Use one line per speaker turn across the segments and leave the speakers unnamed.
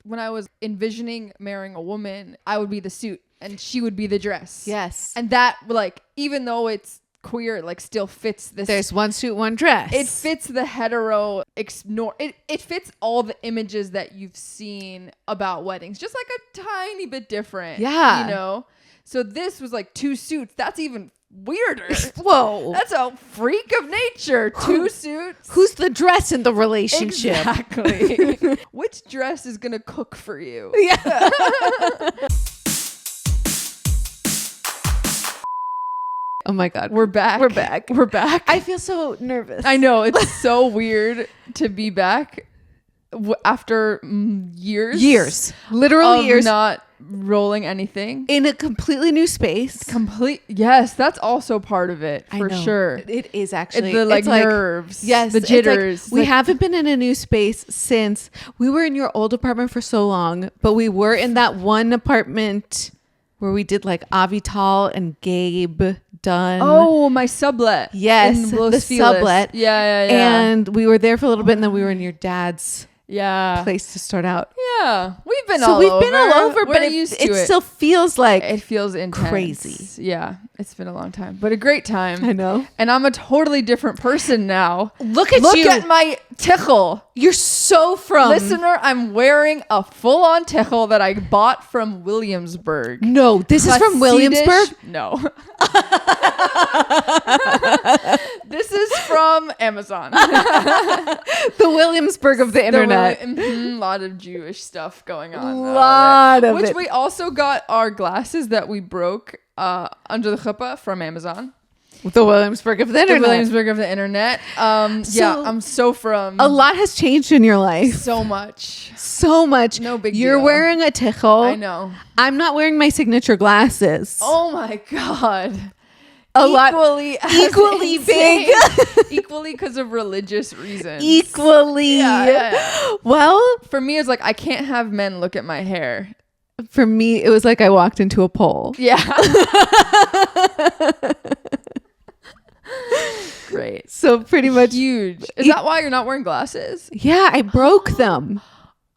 when I was envisioning marrying a woman, I would be the suit and she would be the dress.
Yes.
And that, like, even though it's queer, like, still fits this.
There's one suit, one dress.
It fits the hetero it fits all the images that you've seen about weddings, just like a tiny bit different.
Yeah.
You know? So this was like 2 suits. That's even weirder.
Whoa.
That's a freak of nature. 2 suits.
Who's the dress in the relationship?
Exactly. Which dress is gonna cook for you?
Yeah. Oh my God.
We're back.
We're back.
We're back.
I feel so nervous.
I know. It's so weird to be back after years.
Literal years.
Not rolling anything.
In a completely new space.
Yes, that's also part of it for sure.
It is actually.
The nerves.
Yes.
The jitters.
We haven't been in a new space since we were in your old apartment for so long, but we were in that one apartment where we did like Avital and Gabe Dunn.
Oh, my sublet.
Yes,
in Los
the
Feliz.
sublet.
Yeah.
And we were there for a little bit, and then we were in your dad's place to start out.
Yeah, we've been
So
all
we've
over.
been all over, but
it
still feels like
it feels intense.
crazy.
Yeah, it's been a long time, but a great time.
I know.
And I'm a totally different person now.
Look you.
Look at my tichel.
You're so from.
Listener, I'm wearing a full-on tichel that I bought from Williamsburg.
No, this is from Williamsburg?
No. This is from Amazon.
The Williamsburg of the internet.
A lot of Jewish stuff going on.
Which
we also got our glasses that we broke under the chuppah from Amazon.
The Williamsburg of the internet.
The Williamsburg of the internet. Yeah, I'm so from.
A lot has changed in your life.
So much.
So much.
No big
You're
deal.
wearing a tichel.
I know.
I'm not wearing my signature glasses.
Oh my God.
Equally big.
Equally because of religious reasons.
Equally.
Yeah.
Well,
for me, it's like I can't have men look at my hair.
For me, it was like I walked into a pole.
Yeah. Great.
So pretty much
huge. Is that why you're not wearing glasses?
Yeah, I broke them.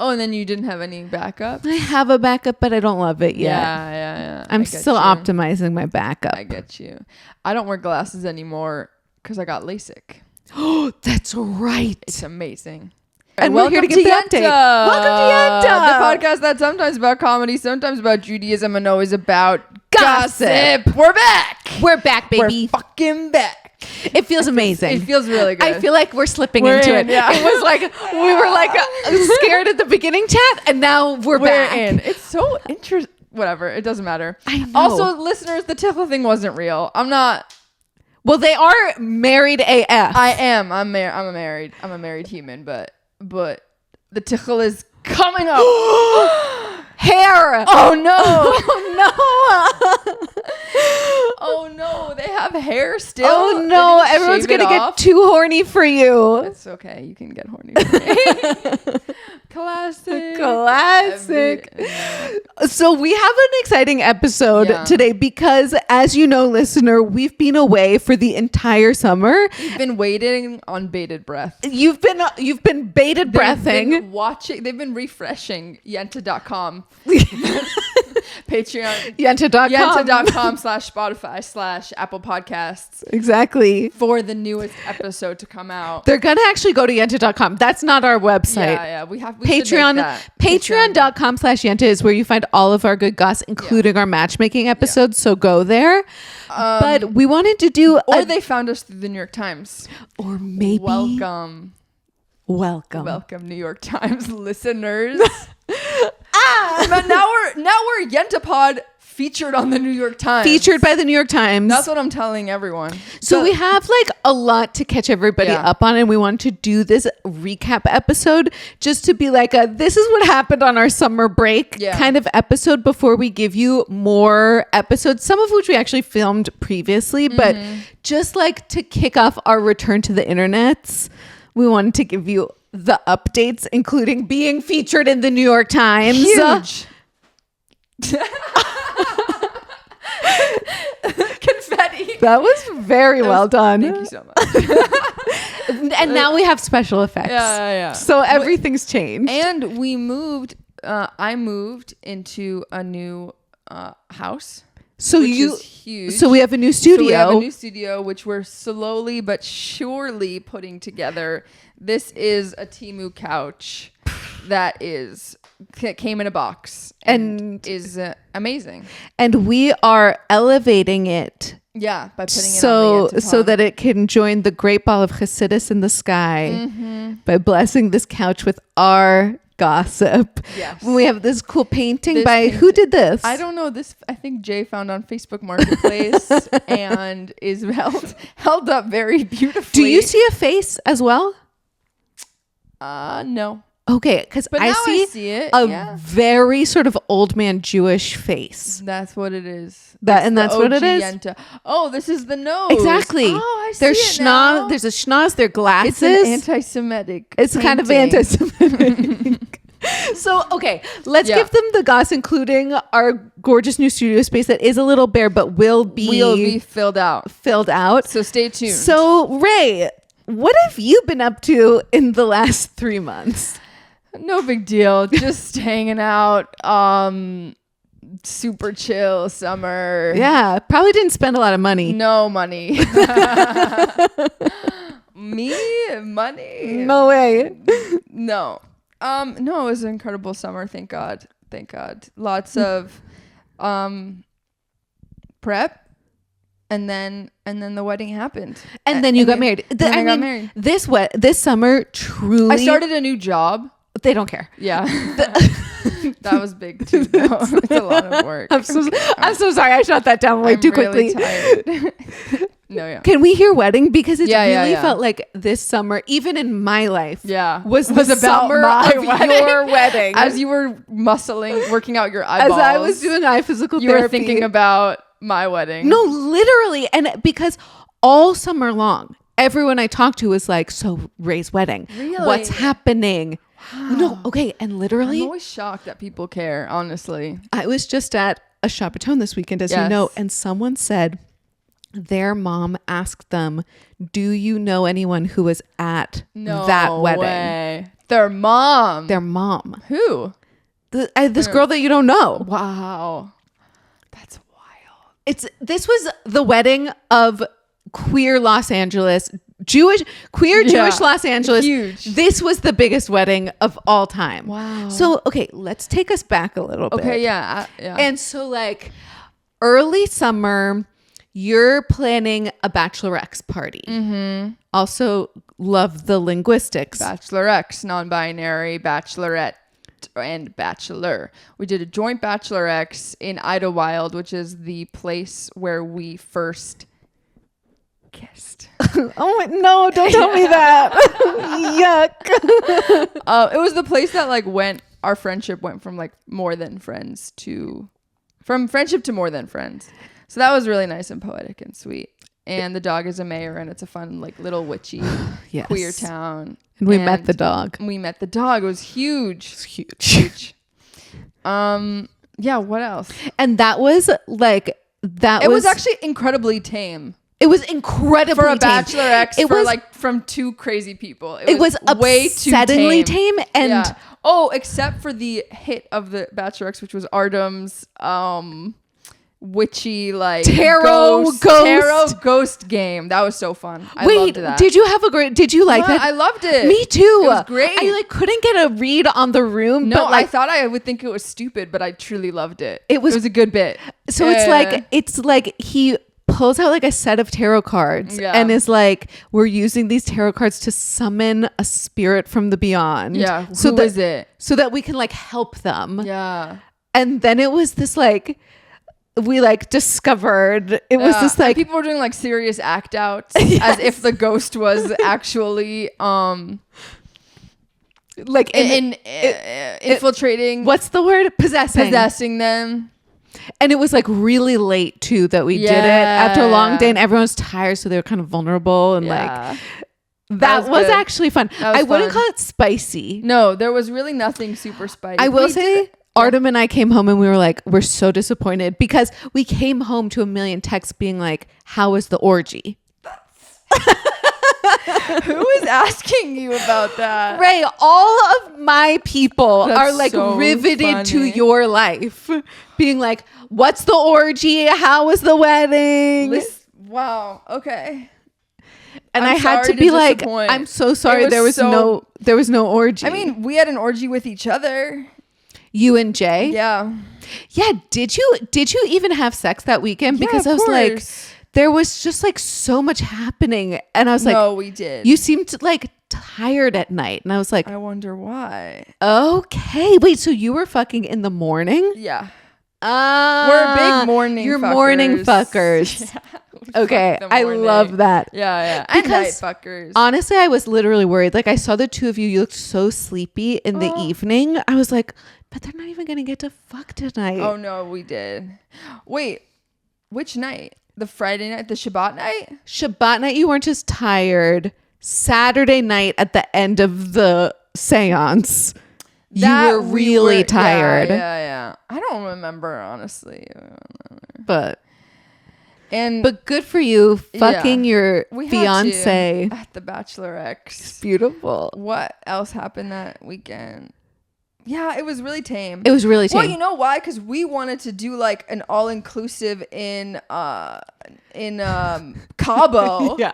Oh, and then you didn't have any backup?
I have a backup, but I don't love it yet.
Yeah.
I'm still optimizing my backup.
I get you. I don't wear glasses anymore because I got LASIK.
Oh, that's right.
It's amazing.
And we're here to give the update.
Welcome to Yenta, the podcast that's sometimes about comedy, sometimes about Judaism, and always about gossip. We're back.
We're back, baby.
We're fucking back.
It feels amazing.
It feels really good.
I feel like we're slipping into it.
Yeah.
It was like we were like scared at the beginning chat, and now we're back.
In. It's so interesting. Whatever. It doesn't matter.
I know.
Also, listeners, the tickle thing wasn't real. I'm not.
Well, they are married AF.
I am. I'm a married human, but the tickle is coming up.
Hair.
Oh no.
Oh no.
Oh no. They have hair still.
Oh no. Everyone's going to get too horny for you.
It's okay. You can get horny for me. Classic.
So we have an exciting episode today because, as you know, listener, we've been away for the entire summer.
You've been waiting on bated breath.
You've been bated breathing.
They've been refreshing Yenta.com. Patreon. Yenta.com/Spotify/Apple Podcasts.
Exactly.
For the newest episode to come out.
They're going to actually go to Yenta.com. That's not our website.
Yeah. We
Patreon. Patreon.com/Yenta is where you find all of our good goss, including our matchmaking episodes. So go there. But we wanted to do...
Or they found us through the New York Times.
Or maybe...
Welcome, New York Times listeners. But now we're Yentapod featured on the New York Times.
Featured by the New York Times.
That's what I'm telling everyone.
So we have like a lot to catch everybody up on, and we want to do this recap episode just to be like this is what happened on our summer break kind of episode before we give you more episodes, some of which we actually filmed previously, but just like to kick off our return to the internets, we wanted to give you the updates, including being featured in the New York Times.
Huge. Confetti.
That was very well done.
Thank you so much.
And now we have special effects.
Yeah.
So everything's changed.
And we moved I moved into a new house.
So
which is huge.
So we have a new studio.
So we have a new studio, which we're slowly but surely putting together. This is a Temu couch that came in a box and is amazing.
And we are elevating it.
Yeah, by putting it on the Yenta
so that it can join the great ball of Hasidus in the sky by blessing this couch with our gossip.
Yes.
We have this cool painting who did this?
I don't know. This I think Jay found on Facebook Marketplace and is held up very beautifully.
Do you see a face as well?
No.
Okay, because I see
it.
A very sort of old man Jewish face.
That's what it is.
That's what it is.
Yenta. Oh, this is the nose.
Exactly.
Oh, I see
There's
it now.
There's a schnoz. Their glasses.
It's an anti-Semitic.
It's
painting.
kind of anti-Semitic. So, okay, let's give them the goss, including our gorgeous new studio space that is a little bare, but will be
filled out. So stay tuned.
So, Raye, what have you been up to in the last 3 months?
No big deal. Just hanging out. Super chill summer.
Yeah, probably didn't spend a lot of money.
No money. Me? Money?
No way.
No. No, it was an incredible summer. Thank God. Lots of prep. And then the wedding happened.
And then you got married.
I got married.
This summer truly.
I started a new job.
They don't care.
Yeah. That was big too, though. It's a lot of work.
I'm so sorry. I shot that down way too quickly.
Tired. No, yeah.
Can we hear wedding? Because it really felt like this summer, even in my life, was the summer
about
of your wedding.
As you were working out your eyeballs.
As I was doing eye physical therapy.
You were thinking about my wedding.
No, literally. And because all summer long, everyone I talked to was like, so Raye's wedding.
Really?
What's happening? Wow. No, okay. And literally.
I'm always shocked that people care, honestly.
I was just at a Shabbaton this weekend, as you know, and someone said their mom asked them, do you know anyone who was at that wedding?
Way. Their mom.
Who? This girl that you don't know.
Wow. That's wild.
This was the wedding of queer Los Angeles, Jewish Los Angeles.
Huge.
This was the biggest wedding of all time.
Wow.
So, okay, let's take us back a little bit.
Okay, yeah.
And so like early summer, you're planning a Bachelorexx party. Mm-hmm. Also love the linguistics.
Bachelorexx, non-binary, bachelorette, and bachelor. We did a joint Bachelorexx in Idlewild, which is the place where we first kissed.
Oh no, don't tell me that. Yuck.
It was the place that our friendship went from more than friends from friendship to more than friends. So that was really nice and poetic and sweet. And the dog is a mayor, and it's a fun little witchy queer town.
And we met the dog.
It was huge.
It's huge.
Yeah, what else?
And that was it
was actually incredibly tame.
It was incredibly
for a
tame.
Bachelorexx. It was from two crazy people.
It was way too tame. And
except for the hit of the Bachelorexx, which was Artem's witchy
tarot
ghost game. That was so fun. I loved that.
Did you like that?
I loved it.
Me too.
It was great.
I couldn't get a read on the room.
No,
but
I thought I would think it was stupid, but I truly loved it.
It was
a good bit.
So it's like he pulls out a set of tarot cards and is we're using these tarot cards to summon a spirit from the beyond.
Yeah. Who is it?
So that we can help them.
Yeah.
And then it was this we discovered it was this
people were doing serious act outs as if the ghost was actually infiltrating.
What's the word? Possessing
them.
And it was really late too that we did it after a long day, and everyone's tired, so they were kind of vulnerable and that was actually fun. I wouldn't call it spicy.
No, there was really nothing super spicy.
I will say Artem and I came home and we were we're so disappointed because we came home to a million texts being how was the orgy?
Who is asking you about that?
Raye, all of my people are like
so
riveted to
funny.
your life, being like, what's the orgy? How was the wedding?
Wow. Okay.
And
I'm
I had to
sorry
be
to
like,
disappoint.
I'm so sorry. There was no orgy.
I mean, we had an orgy with each other.
you and Jay.
Yeah.
Yeah. Did you even have sex that weekend? Because
Yeah,
I
of
was like,
course.
there was just like so much happening. And I was like,
No, we did.
you seemed like tired at night. And I was like,
I wonder why.
okay, wait, so you were fucking in the morning?
Yeah.
We're
We're big morning
You're
fuckers.
morning fuckers.
Yeah,
Okay,
fuck the
I
morning.
love that.
Yeah. And night
Because
fuckers.
honestly, I was literally worried. Like I saw the two of you, you looked so sleepy in the evening. I was like, but they're not even going to get to fuck tonight.
Oh, no, we did. Wait, which night? The Friday night? The Shabbat night?
Shabbat night, you weren't just tired. Saturday night at the end of the seance, you were really tired.
Yeah. I don't remember, honestly.
But good for you fucking your
We had
fiance
to at the Bachelorexx.
Beautiful.
What else happened that weekend? Yeah, it was really tame.
It was really tame.
Well, you know why? Because we wanted to do like an all-inclusive in Cabo.
Yeah.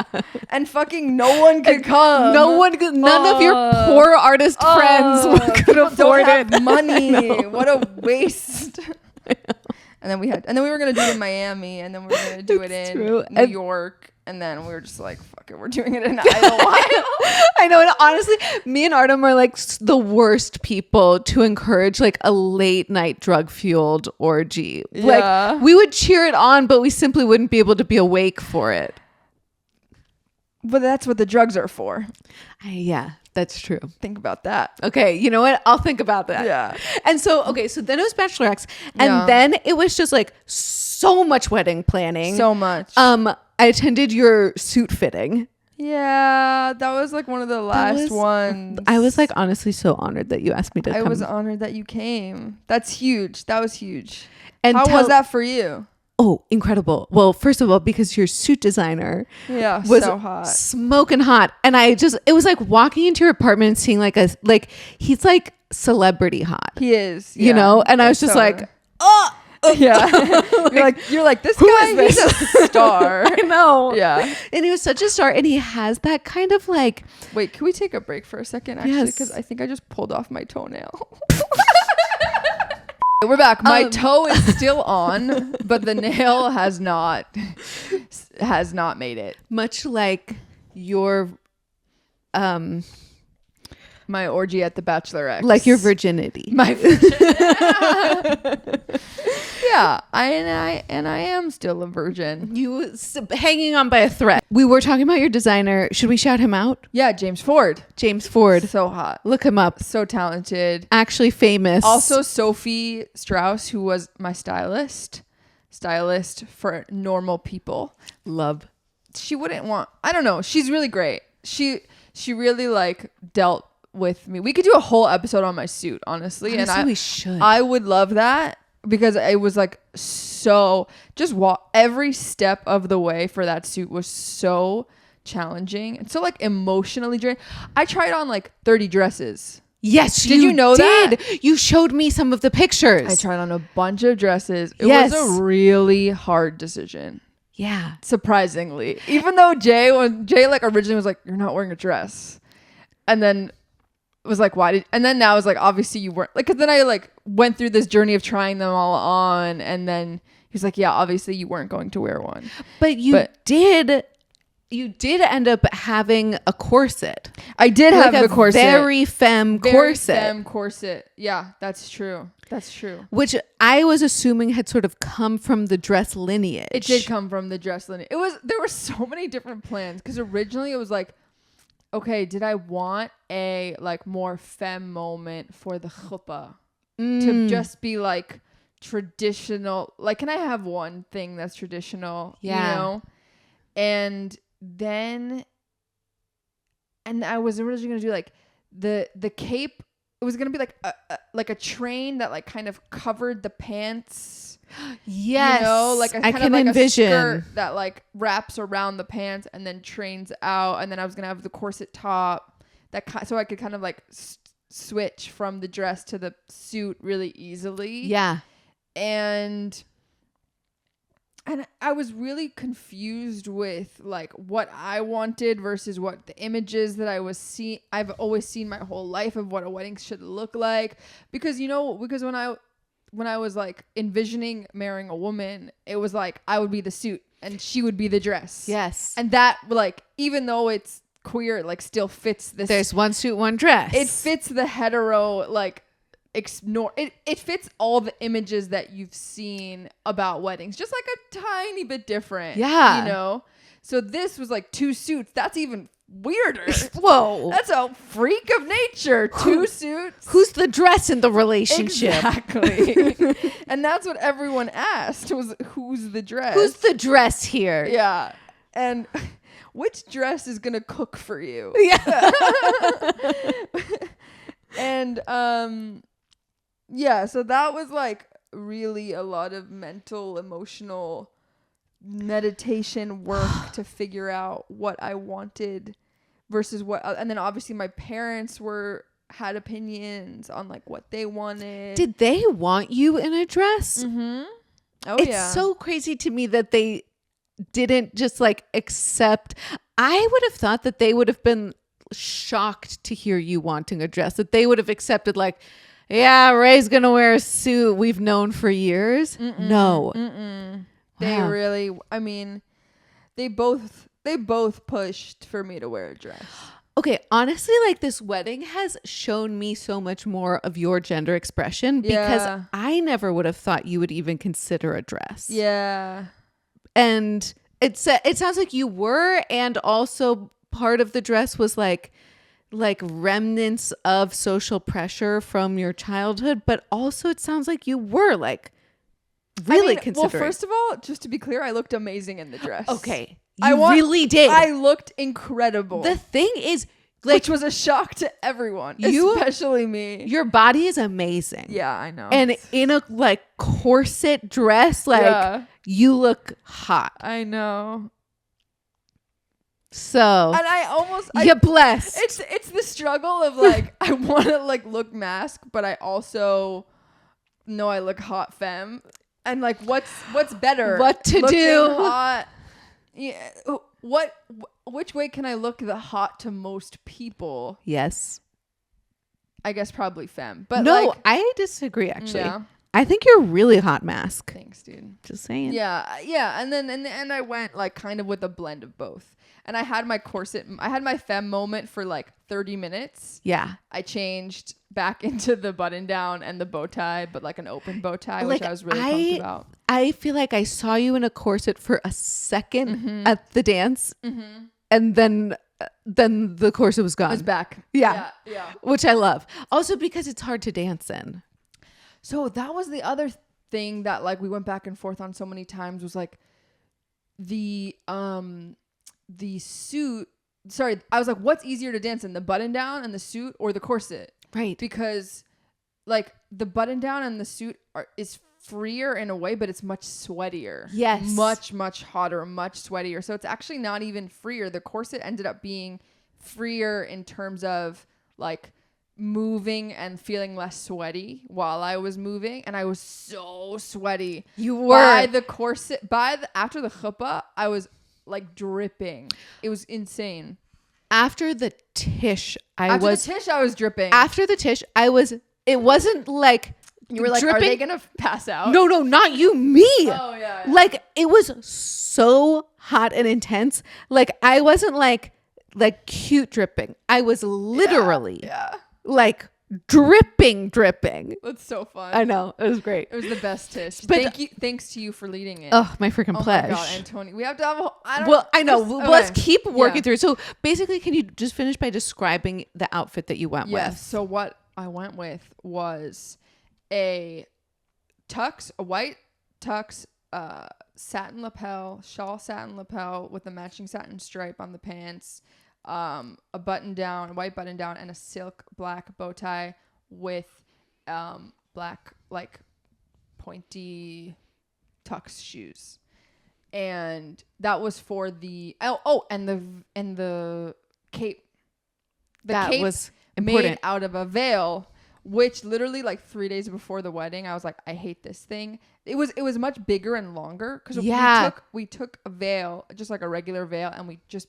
And fucking no one could come.
None of your poor artist friends could afford
don't have
it.
money. What a waste. And then we were gonna do it in Miami, and then we were gonna do it in New York, and then we were just like, fuck it, we're doing it in Idlewild.
I know, and honestly, me and Artem are like the worst people to encourage like a late night drug fueled orgy.
Yeah.
Like we would cheer it on, but we simply wouldn't be able to be awake for it.
But that's what the drugs are for.
Yeah, that's true.
Think about that.
Okay, you know what? I'll think about that.
Yeah.
And so then it was Bachelorexx, and then it was just like so much wedding planning.
So much.
I attended your suit fitting.
Yeah, that was like one of the last ones.
I was like honestly so honored that you asked me to come.
I was honored that you came. That's huge. That was huge.
And
how was that for you?
Oh, incredible. Well, first of all, because your suit designer
was so hot.
Smoking hot. And it was like walking into your apartment and seeing he's like celebrity hot.
He is.
You know? And I was just like, oh.
Yeah. you're like, this guy is a star.
I know.
Yeah.
And he was such a star. And he has that kind of like.
Wait, can we take a break for a second? Actually,
Yes.
because I think I just pulled off my toenail. We're back. My toe is still on, but the nail has not made it.
Much like your
my orgy at the Bachelorexx.
Like your virginity.
My virginity. Yeah, I am still a virgin.
You hanging on by a thread. We were talking about your designer. Should we shout him out?
Yeah, James Ford.
James Ford.
So hot.
Look him up.
So talented.
Actually famous.
Also Sophie Strauss, who was my stylist for normal people.
Love.
She wouldn't want, I don't know. She's really great. She really like dealt with me. We could do a whole episode on my suit, honestly.
Honestly, we should.
I would love that because it was like so every step of the way for that suit was so challenging and so like emotionally draining. I tried on like 30 dresses.
Yes,
did you know that?
You showed me some of the pictures.
I tried on a bunch of dresses. It was a really hard decision.
Yeah.
Surprisingly. Even though Jay like originally was like, you're not wearing a dress. And then was like, and then now it's like, obviously you weren't, like, cause then I like went through this journey of trying them all on, and then he's like, yeah, obviously you weren't going to wear one.
But you did end up having a corset.
I did have a corset.
Very femme
corset. Yeah, that's true.
Which I was assuming had sort of come from the dress lineage.
It did come from the dress lineage. There were so many different plans, because originally it was like, okay, did I want a like more femme moment for the chuppah to just be like traditional? Like, can I have one thing that's traditional?
Yeah.
You know? And I was originally gonna do like the cape. It was gonna be like a train that like kind of covered the pants,
Yes.
You know, like
I can envision
a skirt that like wraps around the pants and then trains out. And then I was going to have the corset top so I could kind of like switch from the dress to the suit really easily.
Yeah.
And I was really confused with like what I wanted versus what the images that I was seeing. I've always seen my whole life of what a wedding should look like, because when I was like envisioning marrying a woman, it was like I would be the suit and she would be the dress.
Yes.
And that, like, even though it's queer, like, still fits this.
There's one suit, one dress.
It fits the hetero, like, it fits all the images that you've seen about weddings, just like a tiny bit different.
Yeah.
You know? So this was like 2 suits. That's even weirder.
Whoa.
That's a freak of nature. 2 suits.
Who's the dress in the relationship?
Exactly. And that's what everyone asked, was who's the dress?
Who's the dress here?
Yeah. And which dress is going to cook for you?
Yeah.
And yeah, so that was like really a lot of mental, emotional meditation work to figure out what I wanted versus what, and then obviously my parents had opinions on like what they wanted.
Did they want you in a dress?
Mm-hmm. Oh,
it's
yeah.
so crazy to me that they didn't just like accept. I would have thought that they would have been shocked to hear you wanting a dress, that they would have accepted like, yeah, Ray's gonna wear a suit we've known for years. No.
Wow. They really, I mean, they both pushed for me to wear a dress.
Okay, honestly, like this wedding has shown me so much more of your gender expression, because I never would have thought you would even consider a dress.
Yeah.
And it sounds like you were, and also part of the dress was like remnants of social pressure from your childhood, but also it sounds like you were like really considering.
Well, first of all, just to be clear, I looked amazing in the dress.
Okay. Really did.
I looked incredible.
The thing is, like,
which was a shock to everyone, especially me.
Your body is amazing.
Yeah, I know.
And in a like corset dress, like you look hot.
I know.
So,
and
you're blessed.
It's the struggle of like, I want to like look mask, but I also know I look hot femme. And like, what's better?
What to
looking
do?
Hot. Yeah. Which way can I look the hot to most people?
Yes.
I guess probably femme. But
no,
like,
I disagree actually.
Yeah.
I think you're really hot mask.
Thanks, dude.
Just saying.
Yeah. Yeah. And then in the end I went like kind of with a blend of both. And I had my corset, I had my femme moment for like 30 minutes.
Yeah.
I changed back into the button down and the bow tie, but like an open bow tie, like, which I was really pumped about.
I feel like I saw you in a corset for a second at the dance, and then the corset was gone.
It was back.
Yeah.
Yeah.
Which I love. Also because it's hard to dance in.
So that was the other thing that like we went back and forth on so many times, was like the suit. Sorry, I was like, what's easier to dance in, the button down and the suit or the corset?
Right.
Because like the button down and the suit is freer in a way, but it's much sweatier.
Yes.
Much hotter, much sweatier. So it's actually not even freer. The corset ended up being freer in terms of like moving and feeling less sweaty while I was moving, and I was so sweaty.
You were.
By the corset, after the chuppah, I was like dripping. It was insane.
After the Tisch, I
was dripping.
After the Tisch, it wasn't like
you were like, dripping. Are they gonna pass out?
No, not you, me.
Oh yeah.
Like it was so hot and intense. Like I wasn't like cute dripping. I was literally like dripping.
That's so fun.
I know, it was great.
It was the best Tisch. Thanks to you for leading it.
Oh, my freaking pleasure.
Oh my god, Antonio, we have to have a
I know. Let's keep working through. So basically, can you just finish by describing the outfit that you went with?
Yes. So what I went with was a white tux, satin lapel, shawl satin lapel with a matching satin stripe on the pants, a white button down, and a silk black bow tie with black like pointy tux shoes. And that was for the and the cape. The cape
was important.
made out of a veil, which literally like 3 days before the wedding, I was like, I hate this thing. It was much bigger and longer because we took a veil, just like a regular veil, and we just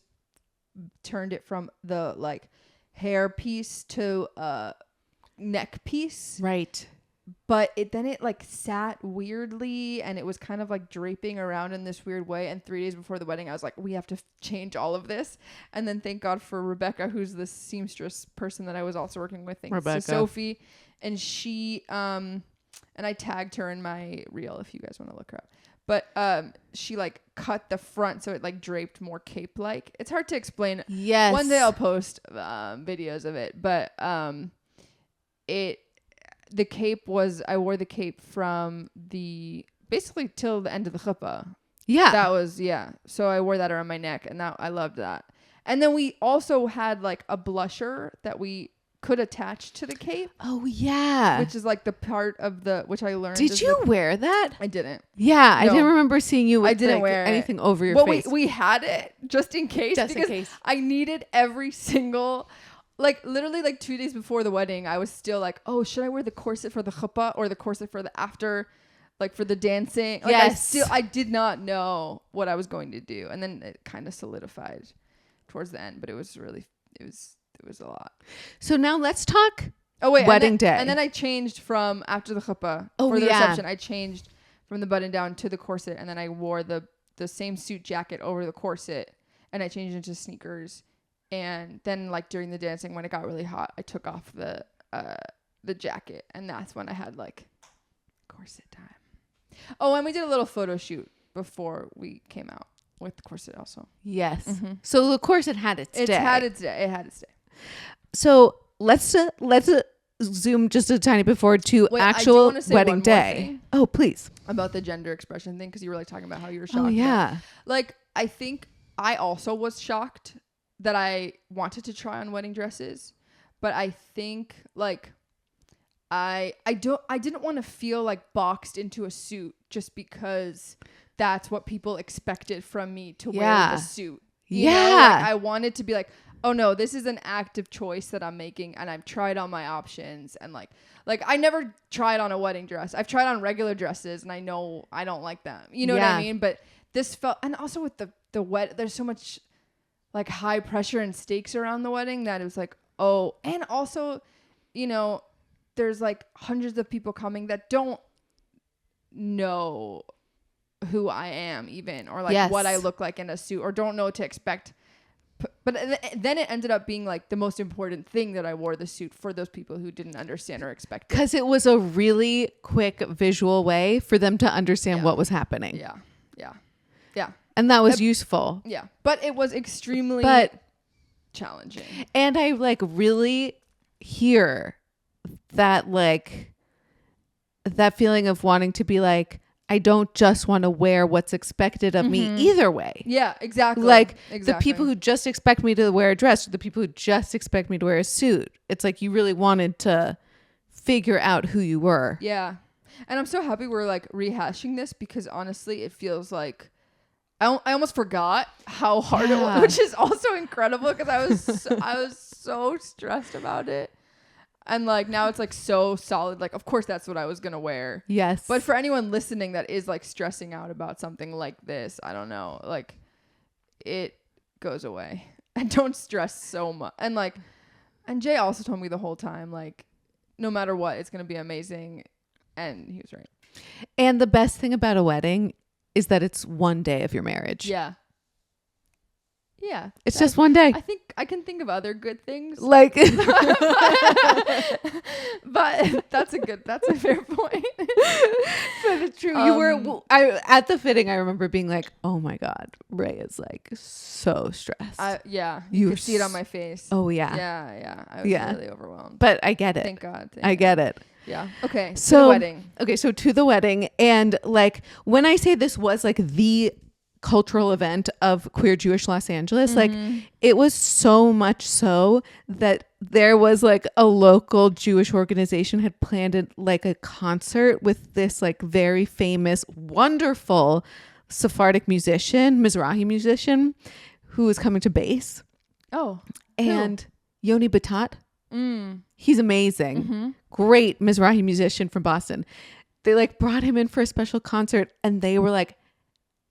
turned it from the like hair piece to a neck piece.
Right.
But it like sat weirdly, and it was kind of like draping around in this weird way. And 3 days before the wedding, I was like, we have to change all of this. And then thank God for Rebecca, who's the seamstress person that I was also working with. Thanks to Sophie. And she, and I tagged her in my reel if you guys want to look her up. But she like cut the front so it like draped more cape-like. It's hard to explain.
Yes.
One day I'll post videos of it. But the cape was, I wore the cape from basically till the end of the chuppah.
Yeah.
That was, so I wore that around my neck, and I loved that. And then we also had like a blusher that we could attach to the cape.
Oh yeah.
Which is like the part of which I learned.
Did you wear that?
I didn't.
Yeah. No. I didn't remember seeing you with
I didn't wear
anything over your face.
We had it just in case. I needed every single... Like literally like 2 days before the wedding, I was still like, oh, should I wear the corset for the chuppah or the corset for the after, like for the dancing? Like I did not know what I was going to do. And then it kind of solidified towards the end, but it was a lot.
So now let's talk
wedding
day.
And then I changed from after the chuppah for the reception. I changed from the button down to the corset, and then I wore the same suit jacket over the corset, and I changed into sneakers. And then like during the dancing, when it got really hot, I took off the jacket, and that's when I had like corset time. Oh, and we did a little photo shoot before we came out with the corset also.
Yes. Mm-hmm. So the corset had its day.
It had its day.
So let's zoom just a tiny bit forward to actual wedding day. Oh, please.
About the gender expression thing, because you were like talking about how you were shocked.
Oh yeah.
Like I think I also was shocked that I wanted to try on wedding dresses, but I think like I didn't want to feel like boxed into a suit just because that's what people expected from me to wear the suit. You know? Like, I wanted to be like, oh no, this is an active choice that I'm making, and I've tried all my options, and like I never tried on a wedding dress. I've tried on regular dresses, and I know I don't like them. You know what I mean? But this felt, and also with the there's so much like high pressure and stakes around the wedding that it was like, oh, and also, you know, there's like hundreds of people coming that don't know who I am even, or like what I look like in a suit, or don't know what to expect. But then it ended up being like the most important thing that I wore the suit for those people who didn't understand or expect it.
Because it was a really quick visual way for them to understand what was happening.
Yeah.
And that was useful.
Yeah. But it was extremely challenging.
And I like really hear that like that feeling of wanting to be like, I don't just want to wear what's expected of me either way.
Yeah, exactly.
Like the people who just expect me to wear a dress, or the people who just expect me to wear a suit. It's like you really wanted to figure out who you were.
Yeah. And I'm so happy we're like rehashing this, because honestly, it feels like I almost forgot how hard it was, which is also incredible, because I was so stressed about it. And like now it's like so solid. Like, of course, that's what I was going to wear.
Yes.
But for anyone listening that is like stressing out about something like this, I don't know, like it goes away. And don't stress so much. And like, and Jay also told me the whole time, like, no matter what, it's going to be amazing. And he was right.
And the best thing about a wedding is that it's one day of your marriage.
Yeah.
It's just one day.
I think I can think of other good things.
Like,
but that's a fair point.
But it's true. You were, at the fitting, I remember being like, oh my God, Raye is like so stressed.
You could see it on my face.
Oh yeah.
Yeah. I was really overwhelmed.
But I get it.
Thank God.
I get it.
Yeah. Okay.
So
to the wedding.
Okay. So to the wedding. And like, when I say this was like the cultural event of queer Jewish Los Angeles. Like it was so much so that there was like a local Jewish organization had planned like a concert with this like very famous, wonderful Sephardic musician, Mizrahi musician, who was coming to bass.
Oh,
and Yoni Batat. He's amazing. Great Mizrahi musician from Boston. They like brought him in for a special concert, and they were like,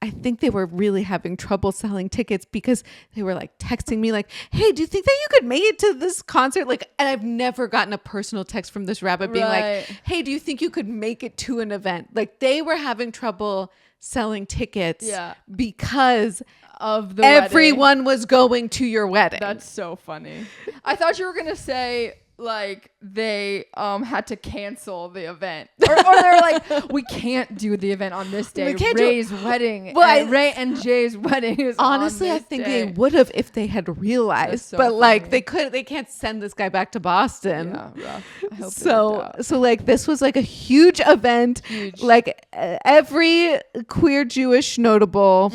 I think they were really having trouble selling tickets because they were like texting me like, hey, do you think that you could make it to this concert? Like, and I've never gotten a personal text from this rabbit being like, hey, do you think you could make it to an event? Like they were having trouble selling tickets because
of the
everyone
wedding.
Was going to your wedding.
That's so funny. I thought you were going to say like they had to cancel the event or they're like, we can't do the event on this day. Ray's wedding. Well, Raye and Jay's wedding is
honestly
on
I think
day.
they would have if they had realized, so but funny. Like they can't send this guy back to Boston.
Yeah, rough. I hope
so like this was like a huge event. Like every queer Jewish notable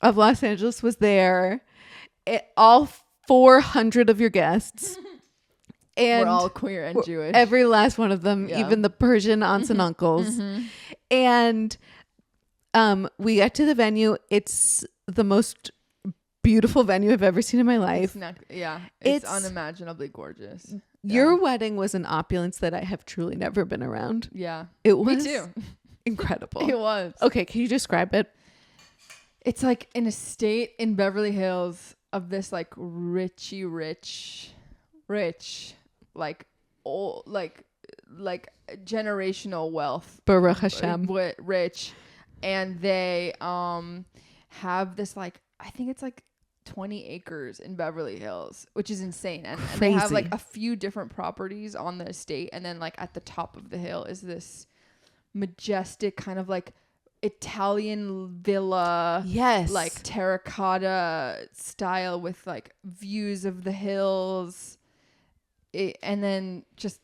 of Los Angeles was there. All 400 of your guests. And
we're all queer and Jewish.
Every last one of them, even the Persian aunts and uncles. And we get to the venue. It's the most beautiful venue I've ever seen in my life.
It's unimaginably gorgeous.
Your wedding was an opulence that I have truly never been around.
Yeah.
It was
me too.
Incredible.
It was.
Okay, can you describe it?
It's like an estate in Beverly Hills of this like rich, like old, like generational wealth.
Baruch Hashem.
Rich. And they have this like, I think it's like 20 acres in Beverly Hills, which is insane. And they have like a few different properties on the estate. And then like at the top of the hill is this majestic kind of like Italian villa, like terracotta style with like views of the hills. And then just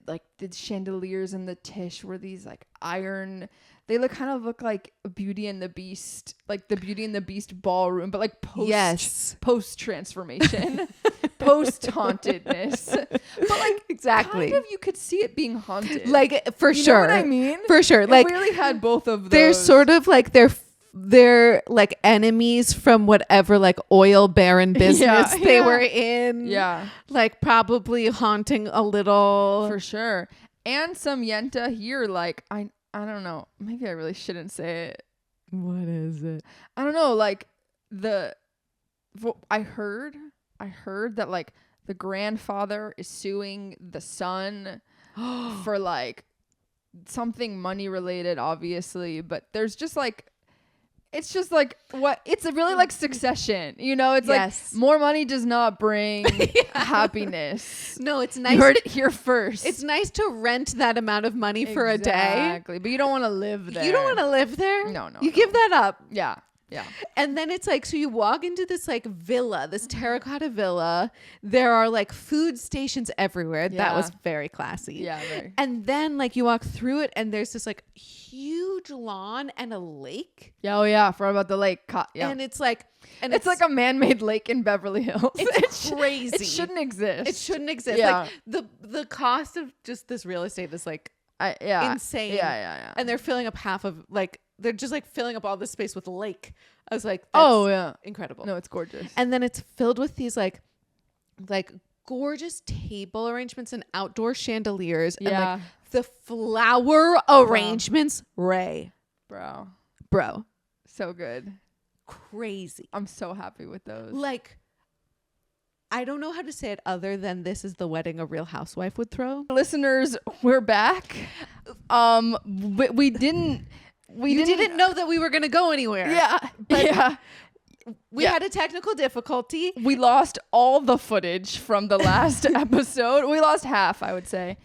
like the chandeliers and the Tisch were these like iron, they kind of look like Beauty and the Beast, like the Beauty and the Beast ballroom, but like post transformation, post hauntedness. But like exactly, kind of you could see it being haunted,
like for
you
sure.
Know what I mean?
For sure,
it
like
really had both of those.
They're sort of like they're like enemies from whatever like oil baron business they were in.
Yeah,
like probably haunting a little
for sure. And some Yenta here, like I don't know. Maybe I really shouldn't say it.
What is it?
I don't know. Like I heard that like the grandfather is suing the son for like something money related, obviously. But there's just like, it's just like it's really like Succession, you know, it's like more money does not bring happiness.
No, it's nice.
You heard it here first.
It's nice to rent that amount of money for a day.
Exactly. But you don't want to live there.
You don't want to live there?
No.
You give that up.
Yeah. Yeah.
And then it's like, so you walk into this like villa, this terracotta villa. There are like food stations everywhere. Yeah. That was very classy.
Yeah. Very.
And then like you walk through it and there's this like huge lawn and a lake.
Yeah. Oh yeah. Forgot about the lake. Yeah.
And it's like,
and it's like a man-made lake in Beverly Hills.
It's crazy.
It shouldn't exist.
It shouldn't exist.
Yeah.
Like the cost of just this real estate is like insane.
Yeah.
And they're filling up half of like, they're just like filling up all this space with a lake. I was like, incredible.
No, it's gorgeous.
And then it's filled with these like gorgeous table arrangements and outdoor chandeliers.
Yeah.
And like the flower arrangements, Raye.
Bro. So good.
Crazy.
I'm so happy with those.
Like, I don't know how to say it other than this is the wedding a Real Housewife would throw.
Listeners, we're back. We didn't
know that we were going to go anywhere.
Yeah. But
we had a technical difficulty.
We lost all the footage from the last episode. We lost half, I would say.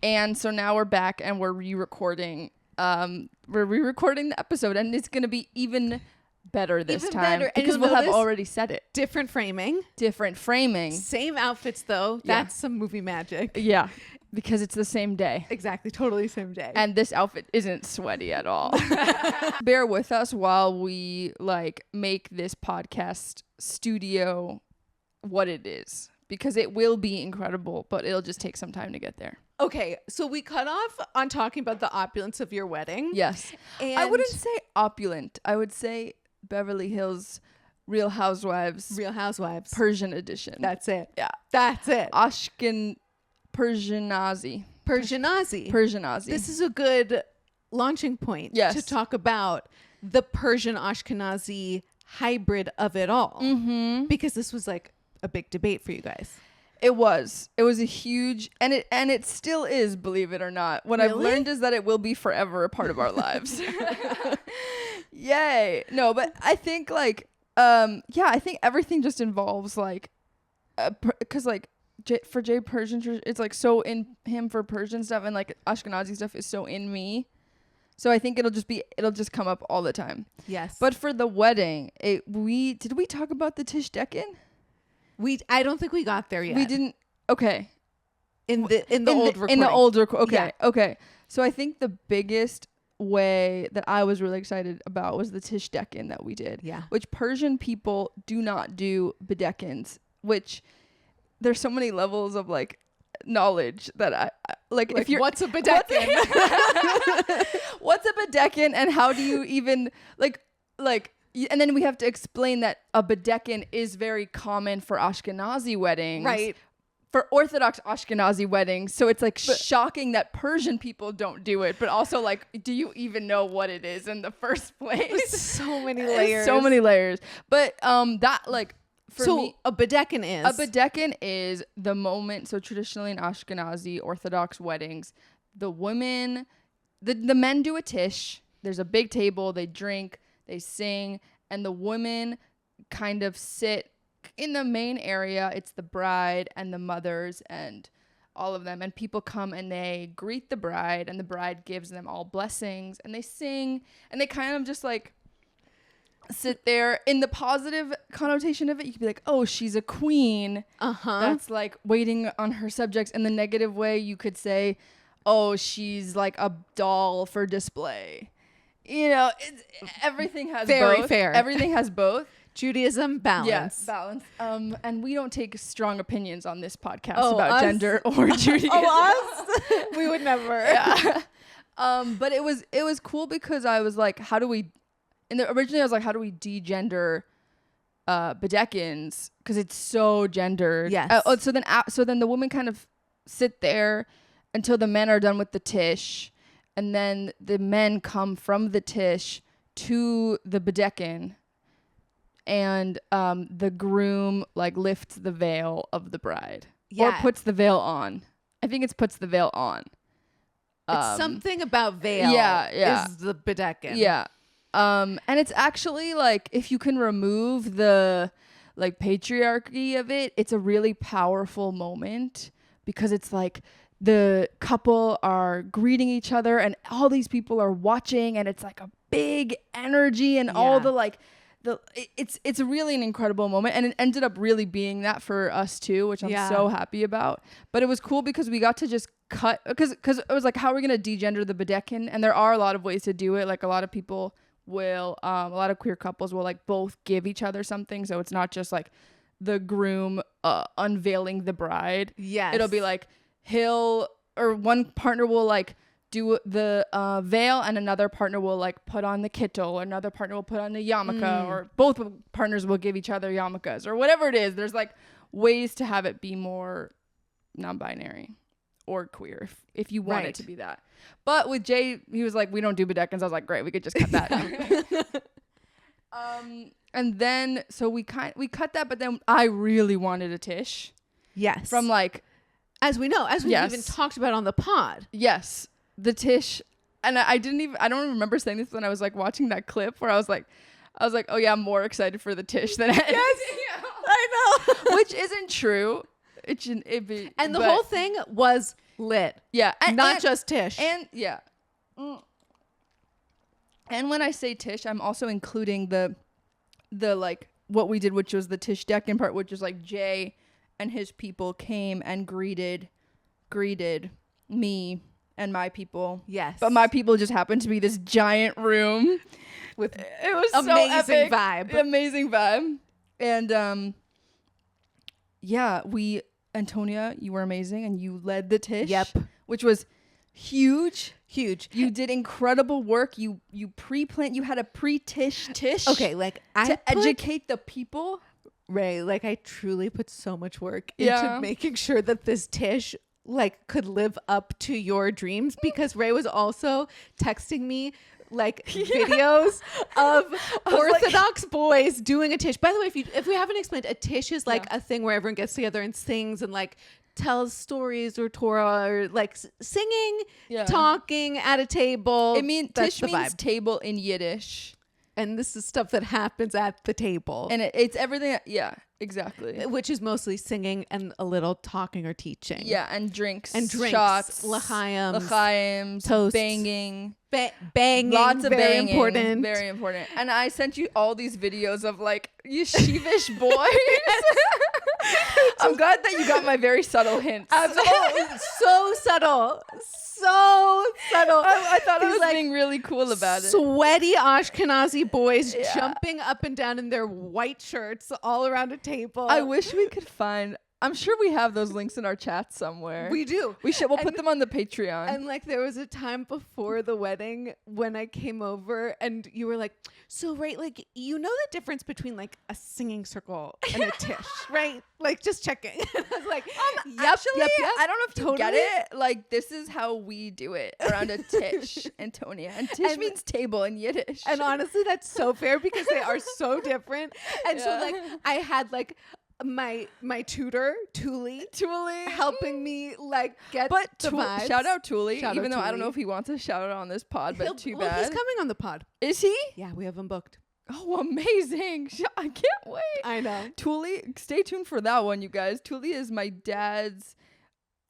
And so now we're back and we're re-recording. We're re-recording the episode and it's going to be even better this time. Because we'll have already said it.
Different framing.
Same outfits
though. That's some movie magic.
Yeah. because it's the same day.
Exactly. Totally same day.
And this outfit isn't sweaty at all. Bear with us while we like make this podcast studio what it is, because it will be incredible, but it'll just take some time to get there.
Okay, so we cut off on talking about the opulence of your wedding.
Yes.
And
I wouldn't say opulent. I would say Beverly Hills Real Housewives Persian edition.
That's it.
Yeah.
That's it.
Persianazi.
This is a good launching point to talk about the Persian Ashkenazi hybrid of it all. Mm-hmm. Because this was like a big debate for you guys.
It was a huge, and it still is, believe it or not. What I've learned is that it will be forever a part of our lives. Yay. No, but I think like, I think everything just involves like, cause like for Jay Persian, it's like so in him for Persian stuff, and like Ashkenazi stuff is so in me. So I think it'll just come up all the time.
Yes.
But for the wedding, did we talk about the Tisch Deccan?
I don't think we got there yet.
We didn't. Okay.
In the old recording.
In the old recording. Okay.
Yeah.
Okay. So I think the biggest way that I was really excited about was the Tisch Deccan that we did.
Yeah.
Which Persian people do not do bedeckins, which there's so many levels of like knowledge that I like if you're
what's a bedeckin?
What's a bedeckin, and how do you even like and then we have to explain that a bedeckin is very common for Ashkenazi weddings.
Right.
For Orthodox Ashkenazi weddings. So it's like shocking that Persian people don't do it, but also like, do you even know what it is in the first place?
So many layers.
So many layers. But that like, for me,
a bedeckin
is the moment. So traditionally in Ashkenazi Orthodox weddings, the women, the men do a tish. There's a big table. They drink, they sing, and the women kind of sit in the main area. It's the bride and the mothers and all of them. And people come and they greet the bride, and the bride gives them all blessings, and they sing, and they kind of just like sit there. In the positive connotation of it, you could be like, oh, she's a queen. That's like waiting on her subjects. In the negative way, you could say, oh, she's like a doll for display. You know, everything has
very
both.
fair.
Everything has both.
Judaism, balance.
Yes, balance. And we don't take strong opinions on this podcast about gender or Judaism.
Us? We would never.
Yeah. But it was cool because I was like, originally I was like, how do we de-gender bedeckins? Because it's so gendered.
Yes.
So then the women kind of sit there until the men are done with the tish. And then the men come from the tish to the bedeckin, and the groom like lifts the veil of the bride, or puts the veil on. I think it's puts the veil on.
It's something about veil.
Yeah.
Is the bedeckin.
Yeah. And it's actually like, if you can remove the like patriarchy of it, it's a really powerful moment, because it's like the couple are greeting each other and all these people are watching, and it's like a big energy, and all the like it's really an incredible moment, and it ended up really being that for us too, which I'm so happy about. But it was cool because we got to just cut, because it was like, how are we going to de-gender the bedeckin? And there are a lot of ways to do it. Like a lot of people will a lot of queer couples will like both give each other something, so it's not just like the groom unveiling the bride.
Yes,
it'll be like one partner will like do the veil, and another partner will like put on the kittel, or another partner will put on the yarmulke, or both partners will give each other yarmulkes, or whatever it is. There's like ways to have it be more non-binary or queer if you want it to be that. But with Jay, he was like, we don't do bedeckins. I was like, great, we could just cut that. And then so we cut that, but then I really wanted a tish.
Yes.
From like,
as we know, as we even talked about on the pod.
Yes. The tish. And I don't remember saying this when I was like watching that clip where I was like, oh yeah, I'm more excited for the tish than anything else.
I know.
Which isn't true.
The whole thing was lit.
Yeah.
Not just tish.
And yeah. And when I say tish, I'm also including the like what we did, which was the Tisch part, which is like Jay and his people came and greeted me and my people.
Yes.
But my people just happened to be this giant room
with
it was
amazing
so epic.
vibe.
Amazing vibe. And Antonia, you were amazing and you led the Tisch.
Yep.
Which was huge.
You
did incredible work. You pre-planned, you had a pre-Tisch.
Okay, like
educate the people.
Raye, like I truly put so much work into making sure that this Tisch like could live up to your dreams, because Raye was also texting me like videos of Orthodox boys doing a Tisch. By the way, if we haven't explained, a Tisch is like a thing where everyone gets together and sings and like tells stories or Torah or like singing, talking at a table.
Tisch means table in Yiddish.
And this is stuff that happens at the table.
And it's everything. Yeah, exactly.
Which is mostly singing and a little talking or teaching.
Yeah, and drinks.
Shots.
Shots.
L'chaim.
Toasts. Banging.
Banging.
Lots of
very
banging.
Important.
Very important. And I sent you all these videos of like yeshivish boys. I'm glad that you got my very subtle hints.
So subtle. So subtle.
I thought I was like being really cool about it.
Sweaty Ashkenazi boys jumping up and down in their white shirts all around a table.
I wish we could find. I'm sure we have those links in our chat somewhere.
We do.
We should. We'll put them on the Patreon.
And like there was a time before the wedding when I came over and you were like, so right, like you know the difference between like a singing circle and a Tisch, right? Like just checking. I was like, yep.
I don't know if you get it. Like this is how we do it around a Tisch, Antonia. And Tisch means table in Yiddish.
And honestly, that's so fair because they are so different. And so like I had like my tutor Thule helping me like get the vibes.
Shout out Thule, even though I don't know if he wants a shout out on this pod, but too bad.
He's coming on the pod.
Is he?
Yeah, we have him booked.
Oh, amazing. I can't wait.
I know.
Thule, stay tuned for that one, you guys. Thule is my dad's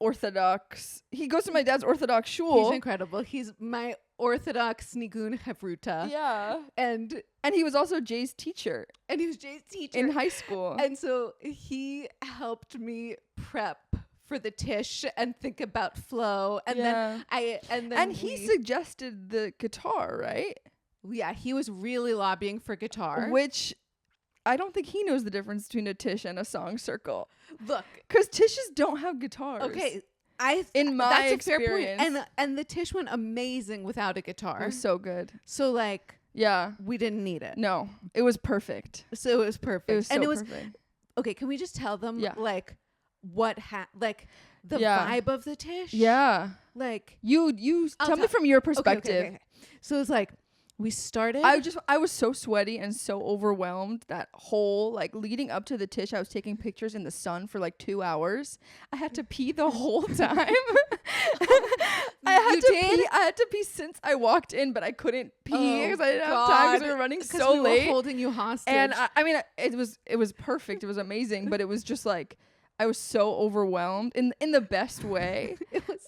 Orthodox. He goes to my dad's Orthodox shul.
He's incredible. He's my Orthodox Nigun Hevruta.
Yeah.
And
he was also Jay's teacher.
And he was Jay's teacher.
In high school.
And so he helped me prep for the Tisch and think about flow. And then
he suggested the guitar, right?
Yeah, he was really lobbying for guitar.
Which I don't think he knows the difference between a Tisch and a song circle.
Look.
Because Tisches don't have guitars.
Okay.
In my experience.
Fair point. And the Tisch went amazing without a guitar.
It was so good.
So like,
yeah,
we didn't need it.
No, it was perfect.
So it was perfect.
It was so perfect.
Okay, can we just tell them like what the vibe of the Tisch?
Yeah.
Like
you tell me from your perspective.
Okay. So it's like we started.
I was so sweaty and so overwhelmed that whole like leading up to the Tisch. I was taking pictures in the sun for like 2 hours. I had to pee the whole time. I had to pee since I walked in, but I couldn't pee because I didn't have time because we were running so late.
Were holding you hostage.
And I mean, it was perfect. It was amazing, but it was just like I was so overwhelmed in the best way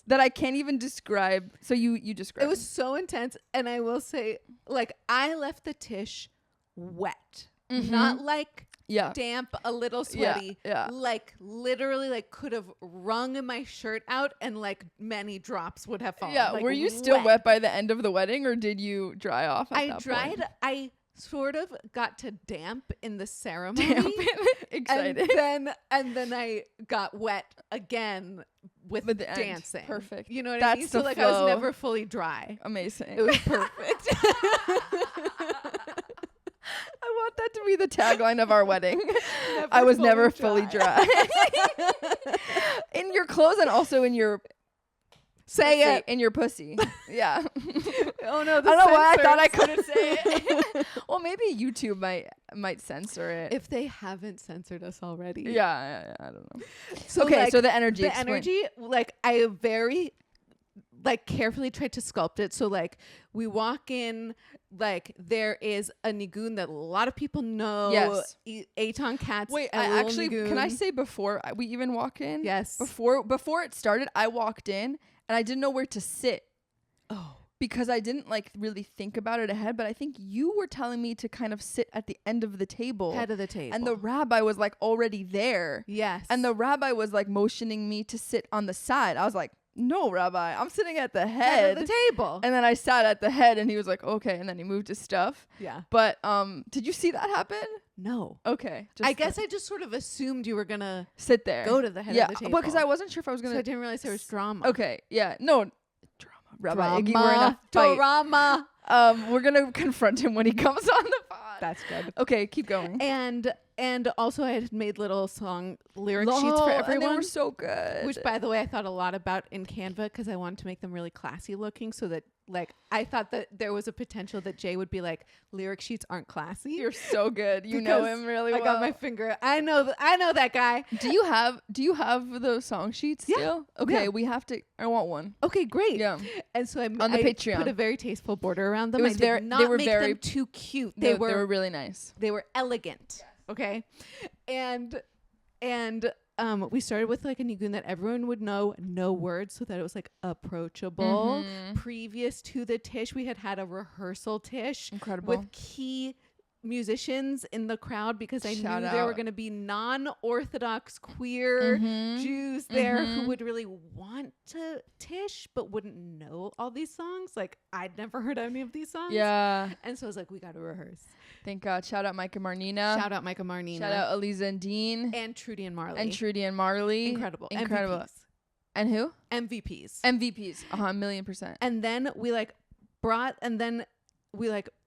that I can't even describe. So you describe.
It was so intense, and I will say, like, I left the Tisch wet, not like damp, a little sweaty.
Yeah.
Like literally, like could have wrung my shirt out, and like many drops would have fallen.
Yeah.
Like,
were you still wet by the end of the wedding, or did you dry off?
I dried.
Point?
I sort of got to damp in the ceremony.
Excited.
And then I got wet again with the dancing.
End. Perfect.
You know what I mean? So like I was never fully dry.
Amazing.
It was perfect.
I want that to be the tagline of our wedding. I was never fully dry. In your clothes and also in your
Say it
in your pussy. Yeah.
Oh no!
I don't know why I thought I couldn't say it. Well, maybe YouTube might censor it
if they haven't censored us already.
Yeah, I don't know.
So
okay,
like,
so the energy.
The
explain.
energy, like I very like carefully tried to sculpt it. So like we walk in, like there is a nigun that a lot of people know.
Yes.
Eitan Katz.
Wait, I actually
nigun.
Can I say before we even walk in?
Yes.
Before it started, I walked in and I didn't know where to sit.
Oh.
Because I didn't like really think about it ahead, but I think you were telling me to kind of sit at the end of the table.
Head of the table.
And the rabbi was like already there.
Yes.
And the rabbi was like motioning me to sit on the side. I was like, no, Rabbi, I'm sitting at the head
of the table.
And then I sat at the head and he was like, okay. And then he moved his stuff.
Yeah.
But did you see that happen?
No.
Okay.
I guess I just sort of assumed you were going to
sit there.
Go to the head of the table.
Yeah, because I wasn't sure if I was going to.
So I didn't realize there was drama.
Okay. Yeah. No. Rabbi Iggy,
drama.
We're gonna confront him when he comes on the pod.
That's good.
Okay, keep going.
And also I had made little song lyric sheets for everyone.
And they were so good.
Which, by the way, I thought a lot about in Canva because I wanted to make them really classy looking, so that like I thought that there was a potential that Jay would be like, lyric sheets aren't classy.
You're so good. You know him really well.
I got my finger. I know that guy.
Do you have those song sheets still? Okay, yeah. We have to. I want one.
Okay, great.
Yeah.
And so
on the Patreon,
put a very tasteful border around them.
It was
they were very too cute.
They were really nice.
They were elegant. Yes. Okay. And we started with like a nigun that everyone would know, no words, so that it was like approachable. Previous to the Tisch, we had a rehearsal Tisch.
Incredible.
With key musicians in the crowd because I knew there were going to be non-Orthodox queer Jews there who would really want to Tisch but wouldn't know all these songs. Like I'd never heard any of these songs.
Yeah.
And so I was like, we got to rehearse.
Thank God. Shout out Micah Marnina.
Shout out Micah Marnina.
Shout out Eliza and Dean.
And Trudy and Marley.
Incredible.
MVPs.
And who?
MVPs.
A million percent.
And then we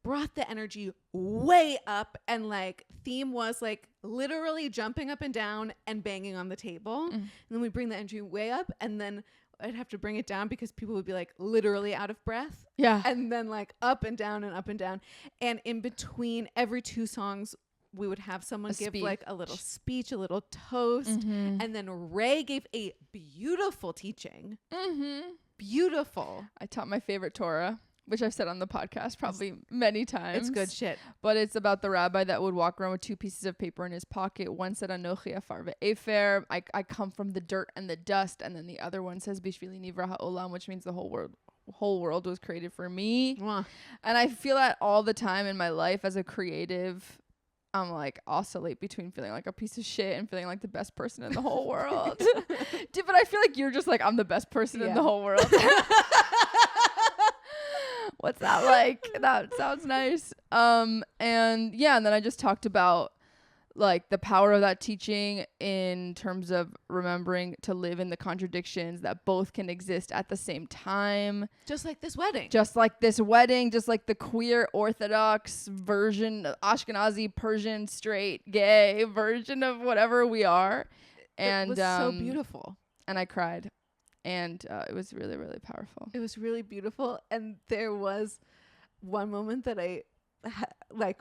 brought the energy way up, and like theme was like literally jumping up and down and banging on the table. And then we bring the energy way up, and then I'd have to bring it down because people would be like literally out of breath.
Yeah.
And then like up and down and up and down. And in between every two songs, we would have someone give like a little speech, a little toast. And then Raye gave a beautiful teaching. Beautiful.
I taught my favorite Torah, which I've said on the podcast probably many times.
It's good shit.
But it's about the rabbi that would walk around with two pieces of paper in his pocket. One said, Anochi afar ve'efer, I come from the dirt and the dust. And then the other one says, Bishvili nivra ha'olam, which means the whole world was created for me.
Wow.
And I feel that all the time in my life as a creative. I'm like oscillate between feeling like a piece of shit and feeling like the best person in the whole world. Dude, but I feel like you're just like, I'm the best person in the whole world. What's that like? That sounds nice. And then I just talked about like the power of that teaching in terms of remembering to live in the contradictions that both can exist at the same time.
Just like this wedding.
Just like the queer Orthodox version, Ashkenazi, Persian, straight, gay version of whatever we are. And
it was so beautiful.
And I cried. And it was really, really powerful.
It was really beautiful. And there was one moment that I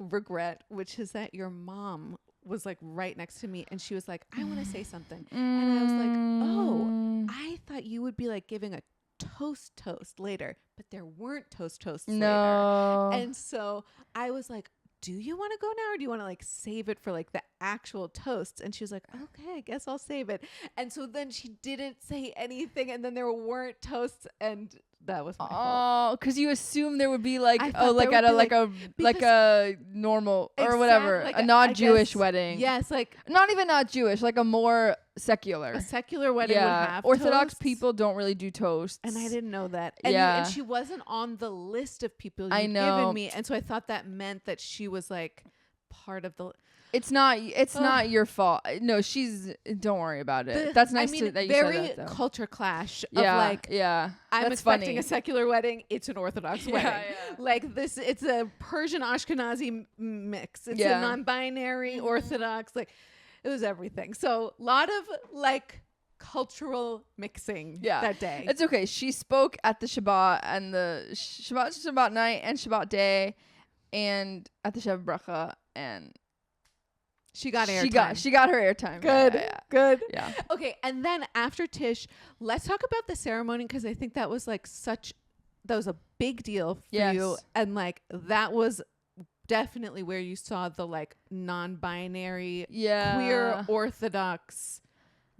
regret, which is that your mom was like right next to me and she was like, I want to say something. And I was like, oh, I thought you would be like giving a toast later, but there weren't toasts later. And so I was like, do you want to go now or do you want to like save it for like the actual toasts? And she was like, okay, I guess I'll save it. And so then she didn't say anything and then there weren't toasts and that was my fault.
Oh, because you assume there would be like a normal or whatever, like a non-Jewish wedding.
Yes, like
not even not Jewish, like a more secular.
A secular wedding would have
Orthodox
toasts.
People don't really do toasts.
And I didn't know that. And and she wasn't on the list of people you've given me. And so I thought that meant that she was like part of the...
It's not your fault. No, don't worry about it. That's nice that you said that, though.
Very culture clash of I'm expecting a secular wedding. It's an Orthodox wedding. Yeah. Like this, it's a Persian Ashkenazi mix. It's a non-binary Orthodox. Like it was everything. So a lot of like cultural mixing that day.
It's okay. She spoke at the Shabbat and the Shabbat night and Shabbat day and at the Shabbat bracha and
she got airtime.
She got her airtime.
Good.
Yeah.
Okay, and then after Tisch, let's talk about the ceremony because I think that was like that was a big deal for you, and like that was definitely where you saw the like non-binary queer Orthodox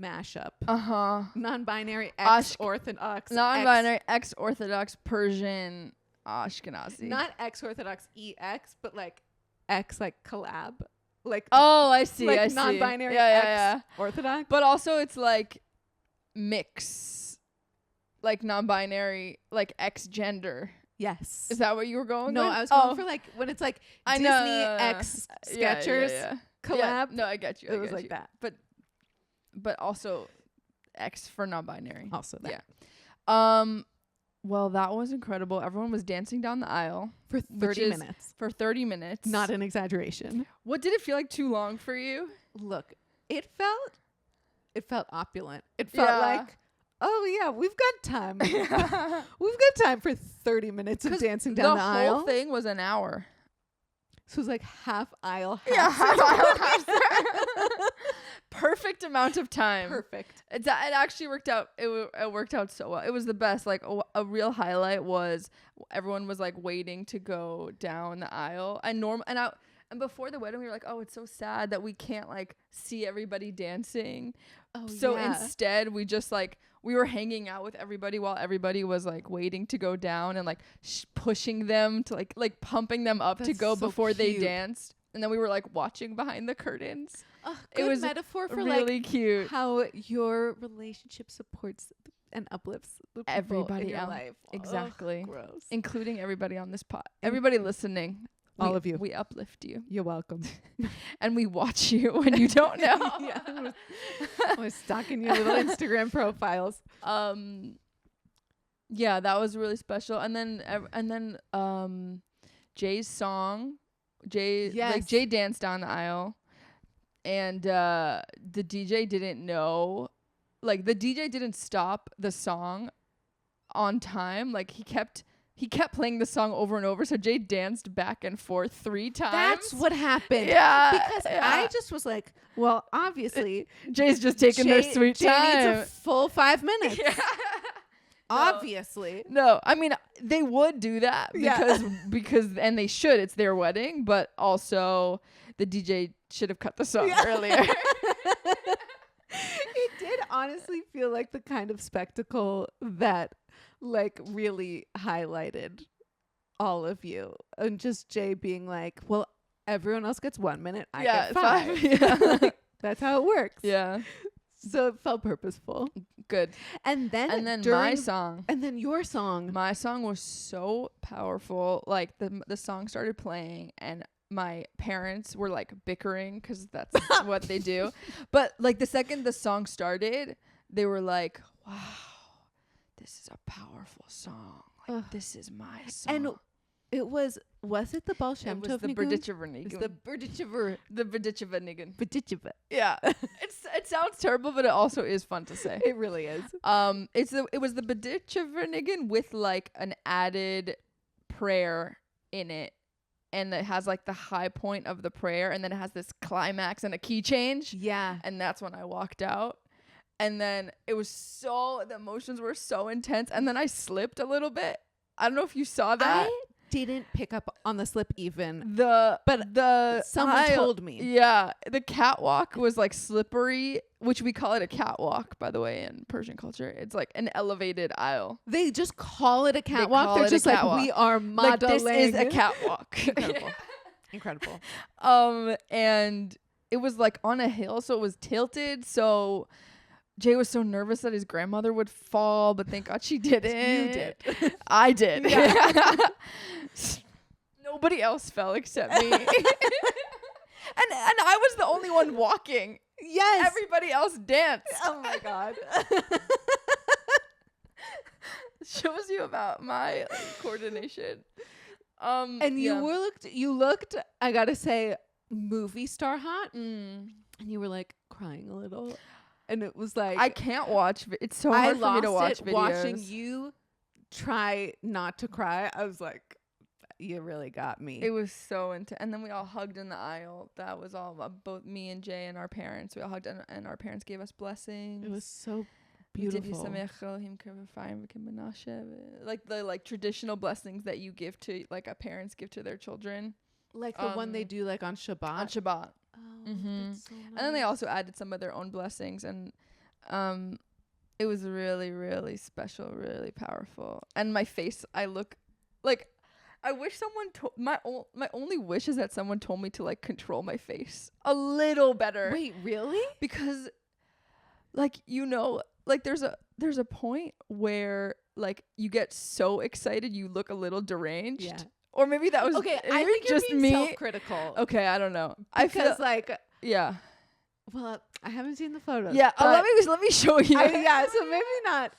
mashup. Non-binary ex-Orthodox.
Non-binary ex-Orthodox Persian Ashkenazi.
Not ex-Orthodox EX, but like X like collab. Like
I see,
like
I see.
Non-binary Orthodox,
but also it's like mix like non-binary, like X gender.
Yes.
Is that what you were going
No,
with?
I was going for like when it's like Disney X Skechers collab.
Yeah. No, I get you.
It was like that.
But also X for non-binary.
Also that.
Yeah. Well, that was incredible. Everyone was dancing down the aisle
for 30 minutes.
For 30 minutes.
Not an exaggeration.
What did it feel like too long for you?
Look, it felt opulent. It felt like, oh yeah, we've got time. We've got time for 30 minutes of dancing down the aisle.
The whole thing was an hour.
So it was like half aisle.
Half aisle. Perfect amount of time.
Perfect.
It actually worked out. It worked out so well. It was the best. Like a real highlight was everyone was like waiting to go down the aisle. And before the wedding, we were like, oh, it's so sad that we can't like see everybody dancing. Instead, we just like, we were hanging out with everybody while everybody was like waiting to go down and like pushing them to like pumping them up to go before they danced. And then we were like watching behind the curtains.
It was metaphor for
really
like
cute
how your relationship supports and uplifts the people
everybody
in your
else.
life.
Exactly.
Gross.
Including everybody on this pod. Everybody listening.
All of you.
We uplift you.
You're welcome.
And we watch you when you don't know.
Yeah. I was stalking your little Instagram profiles.
Yeah, that was really special. And then Jay's song. Jay danced down the aisle. And the DJ didn't know. Like the DJ didn't stop the song on time. Like he kept playing the song over and over. So Jay danced back and forth 3 times.
That's what happened.
Yeah.
Because I just was like, well, obviously.
Jay's just taking their sweet
Jay
time.
needs a full 5 minutes.
Yeah.
Obviously.
No, I mean, they would do that because and they should. It's their wedding. But also the DJ should have cut the song earlier.
It did honestly feel like the kind of spectacle that like really highlighted all of you, and just Jay being like, well, everyone else gets 1 minute, I get 5.
Yeah.
Like, that's how it works.
Yeah.
So it felt purposeful.
Good.
And then
my song.
And then your song.
My song was so powerful. Like the song started playing and my parents were like bickering because that's what they do. But like the second the song started, they were like, wow, this is a powerful song. Like, this is my song.
And it was it the Baal Shem Tov
the Berditchever
It's the Berditchever.
The Berditchever Nigun.
Berditchever.
Yeah. It sounds terrible, but it also is fun to say.
It really is.
It was the Berditchever Nigun with like an added prayer in it. And it has like the high point of the prayer, and then it has this climax and a key change.
Yeah.
And that's when I walked out. And then the emotions were so intense. And then I slipped a little bit. I don't know if you saw that.
I didn't pick up on the slip even.
Someone
told me.
Yeah. The catwalk was like slippery, which we call it a catwalk, by the way, in Persian culture. It's like an elevated aisle.
They just call it a catwalk. They're just like, we are modeling.
Like, this is a catwalk.
Incredible.
And it was like on a hill, so it was tilted. So Jay was so nervous that his grandmother would fall, but thank God she didn't.
You did.
I did. Yeah. Nobody else fell except me. and I was the only one walking.
Yes.
Everybody else danced.
Oh my God.
Shows you about my coordination.
And you looked, I gotta say, movie star hot.
And
you were like crying a little. And it was like,
I can't watch. It's so hard for me to watch videos.
Watching you try not to cry, I was like, you really got me.
It was so intense. And then we all hugged in the aisle. That was all both me and Jay and our parents. We all hugged and our parents gave us blessings.
It was so beautiful.
Like the traditional blessings that you give to parents give to their children.
Like the one they do like on Shabbat.
On Shabbat.
Oh,
that's
so nice.
And then they also added some of their own blessings, and it was really, really special, really powerful. And my face, I look like I wish someone my only wish is that someone told me to like control my face a little better.
Wait, really?
Because like there's a point where like you get so excited you look a little deranged.
Yeah.
Or maybe that was
okay.
maybe
I think
just
you're being
me.
self-critical.
Okay, I don't know.
Because
I feel
like,
yeah.
well, I haven't seen the photos.
Yeah, let me show you.
Yeah, so maybe not.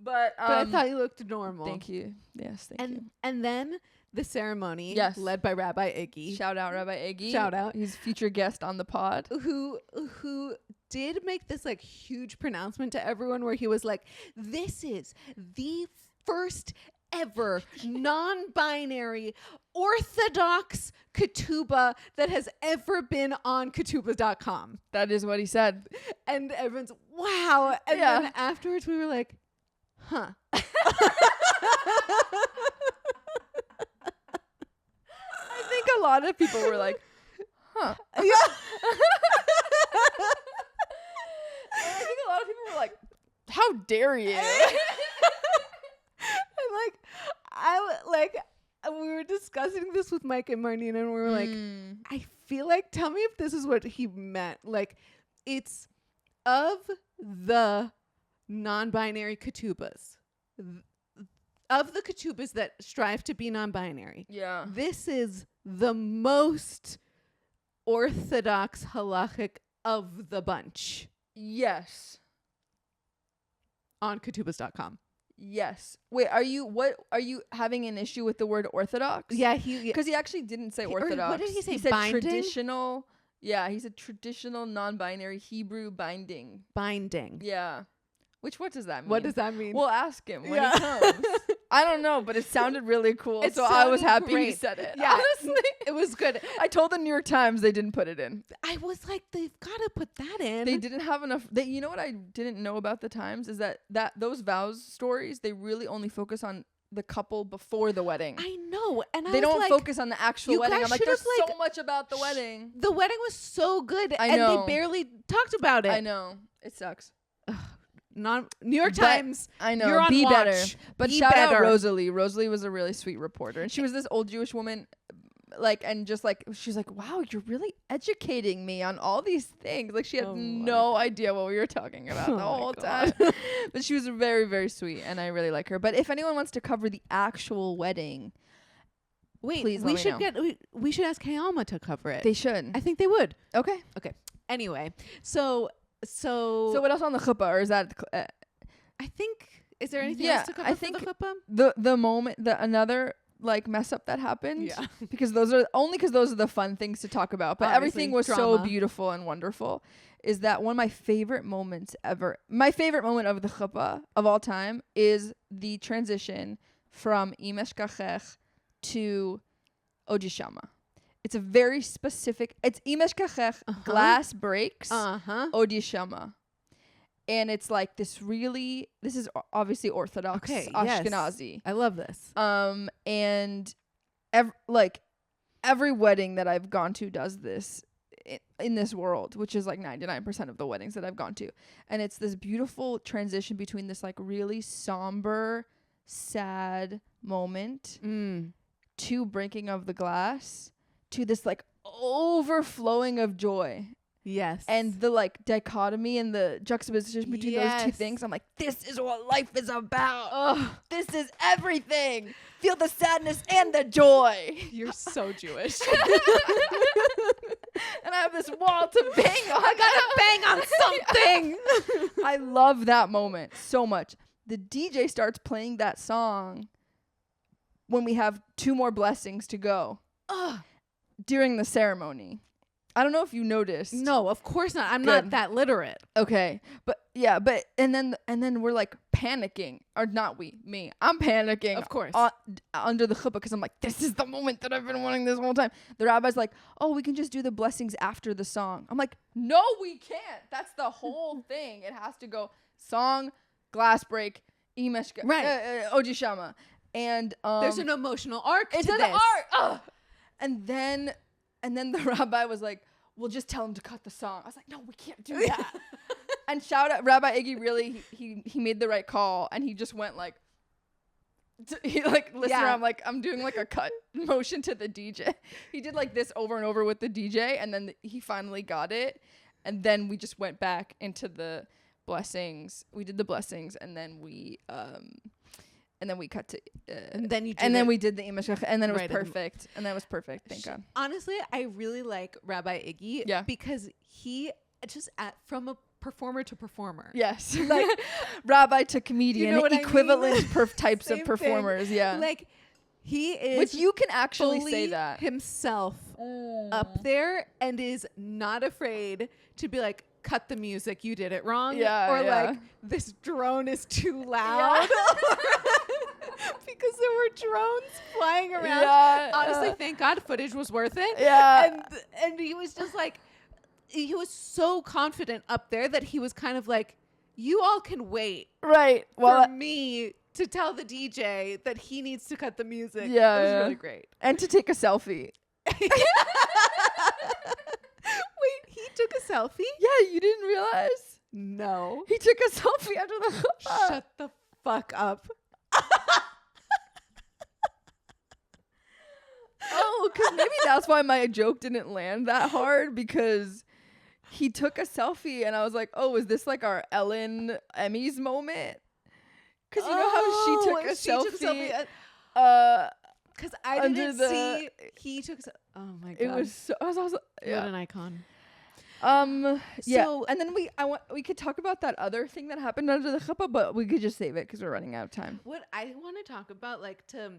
But
I thought you looked normal.
Thank you. Yes, thank you.
And then the ceremony,
led
by Rabbi Iggy.
Shout out Rabbi Iggy.
Shout out.
He's future guest on the pod.
Who did make this like huge pronouncement to everyone where he was like, this is the first ever non-binary Orthodox ketubah that has ever been on ketubah.com.
That is what he said.
And everyone's, wow. And then afterwards we were like, huh.
I think a lot of people were like, huh.
Yeah.
I think a lot of people were like, how dare you?
We were discussing this with Mike and Marnina, and we were like, I feel like, tell me if this is what he meant. Like, it's of the non-binary ketubas, of the ketubas that strive to be non-binary.
Yeah.
This is the most orthodox halachic of the bunch.
Yes.
On ketubas.com.
Yes. Wait, are you having an issue with the word orthodox?
Yeah,
because he actually didn't say orthodox.
What did he say?
He said
binding?
traditional. Yeah, he said traditional non-binary Hebrew binding.
Binding.
Yeah. What does that mean?
What does that mean?
We'll ask him when he comes. I don't know, but it sounded really cool. So I was happy he said it.
Yeah,
honestly.
It was good.
I told the New York Times they didn't put it in.
I was like, they've got to put that in.
They didn't have enough. You know what I didn't know about the Times is that those vows stories, they really only focus on the couple before the wedding.
I know. And
they don't focus on the actual wedding. I'm like, there's so much about the wedding.
The wedding was so good.
I know.
And they barely talked about it.
I know. It sucks.
New York Times.
I know.
You're on
be
watch.
Better. But
be
shout
better.
out Rosalie. Rosalie was a really sweet reporter, and she was this old Jewish woman, like, and just like she's like, wow, you're really educating me on all these things. Like she had no idea what we were talking about the whole time. But she was very, very sweet, and I really like her. But if anyone wants to cover the actual wedding, please
we should ask Hey Alma to cover it.
They should.
I think they would.
Okay.
Anyway, so
what else on the chuppah, or is that?
I think, is there anything else to cover for the chuppah?
The moment, another like mess up that happened. Yeah. because those are the fun things to talk about. But
obviously,
everything was so beautiful and wonderful. Is that one of my favorite moments ever? My favorite moment of the chuppah of all time is the transition from Imeshkachech to Odishama. It's a very specific. It's Imeshkachech, glass breaks, Odishama. And it's like this is obviously Orthodox, Ashkenazi.
Yes. I love this.
And every wedding that I've gone to does this in this world, which is like 99% of the weddings that I've gone to. And it's this beautiful transition between this like really somber, sad moment to breaking of the glass to this like overflowing of joy.
Yes.
And the like dichotomy and the juxtaposition between those two things. I'm like, this is what life is about. Oh, this is everything. Feel the sadness and the joy.
You're so Jewish.
And I have this wall to bang on.
I gotta bang on something.
I love that moment so much. The DJ starts playing that song when we have 2 more blessings to go. During the ceremony. I don't know if you noticed.
No, of course not. I'm not that literate.
Okay. But yeah, and then we're like panicking. Or not me. I'm panicking.
Of course.
Under the chuppah because I'm like, this is the moment that I've been wanting this whole time. The rabbi's like, oh, we can just do the blessings after the song. I'm like, no, we can't. That's the whole thing. It has to go song, glass break, imeshka, Odishama. And
there's an emotional arc
to this. It's an arc. And then the rabbi was like, we'll just tell him to cut the song. I was like, no, we can't do that. And shout out Rabbi Iggy, really, he made the right call. And he just went like, he like, listen, I'm like, I'm doing like a cut motion to the DJ. He did like this over and over with the DJ. And then he finally got it. And then we just went back into the blessings. We did the blessings, and then we cut to
and then
we did the imashach, and then it was perfect. And that was perfect. Thank God.
Honestly, I really like Rabbi Iggy because he just from a performer to performer.
Yes. Like rabbi to comedian, you know equivalent types of performers. Thing. Yeah.
Like he is,
which you can actually say that
himself up there and is not afraid to be like, cut the music, you did it wrong.
Yeah.
Or like, this drone is too loud. Yeah. Because there were drones flying around. Yeah. Honestly, thank God footage was worth it.
Yeah.
And he was just like, he was so confident up there that he was kind of like, you all can wait.
Right.
For me to tell the DJ that he needs to cut the music.
Yeah.
It was really great.
And to take a selfie.
Wait, he took a selfie?
Yeah, you didn't realize?
No.
He took a selfie after the
Shut the fuck up.
Oh, because maybe that's why my joke didn't land that hard, because he took a selfie and I was like, oh, is this like our Ellen Emmys moment? Because you know how she took a selfie?
Because I didn't see he took. Oh my God!
It was so. I was
what an icon.
Yeah, so, and then we could talk about that other thing that happened under the chuppah, but we could just save it because we're running out of time.
What I want to talk about, like, to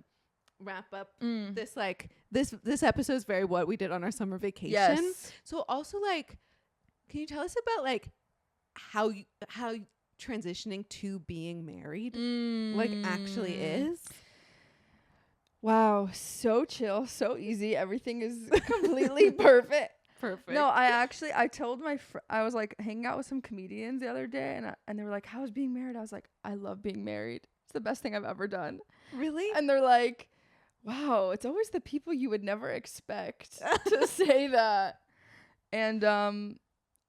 wrap up this, like, this episode is very what we did on our summer vacation.
Yes.
So also, like, can you tell us about like how transitioning to being married like actually is?
Wow, so chill, so easy. Everything is completely perfect. No, I told I was like hanging out with some comedians the other day, and they were like, how's being married? I was like, I love being married. It's the best thing I've ever done.
Really?
And they're like, wow, it's always the people you would never expect to say that. And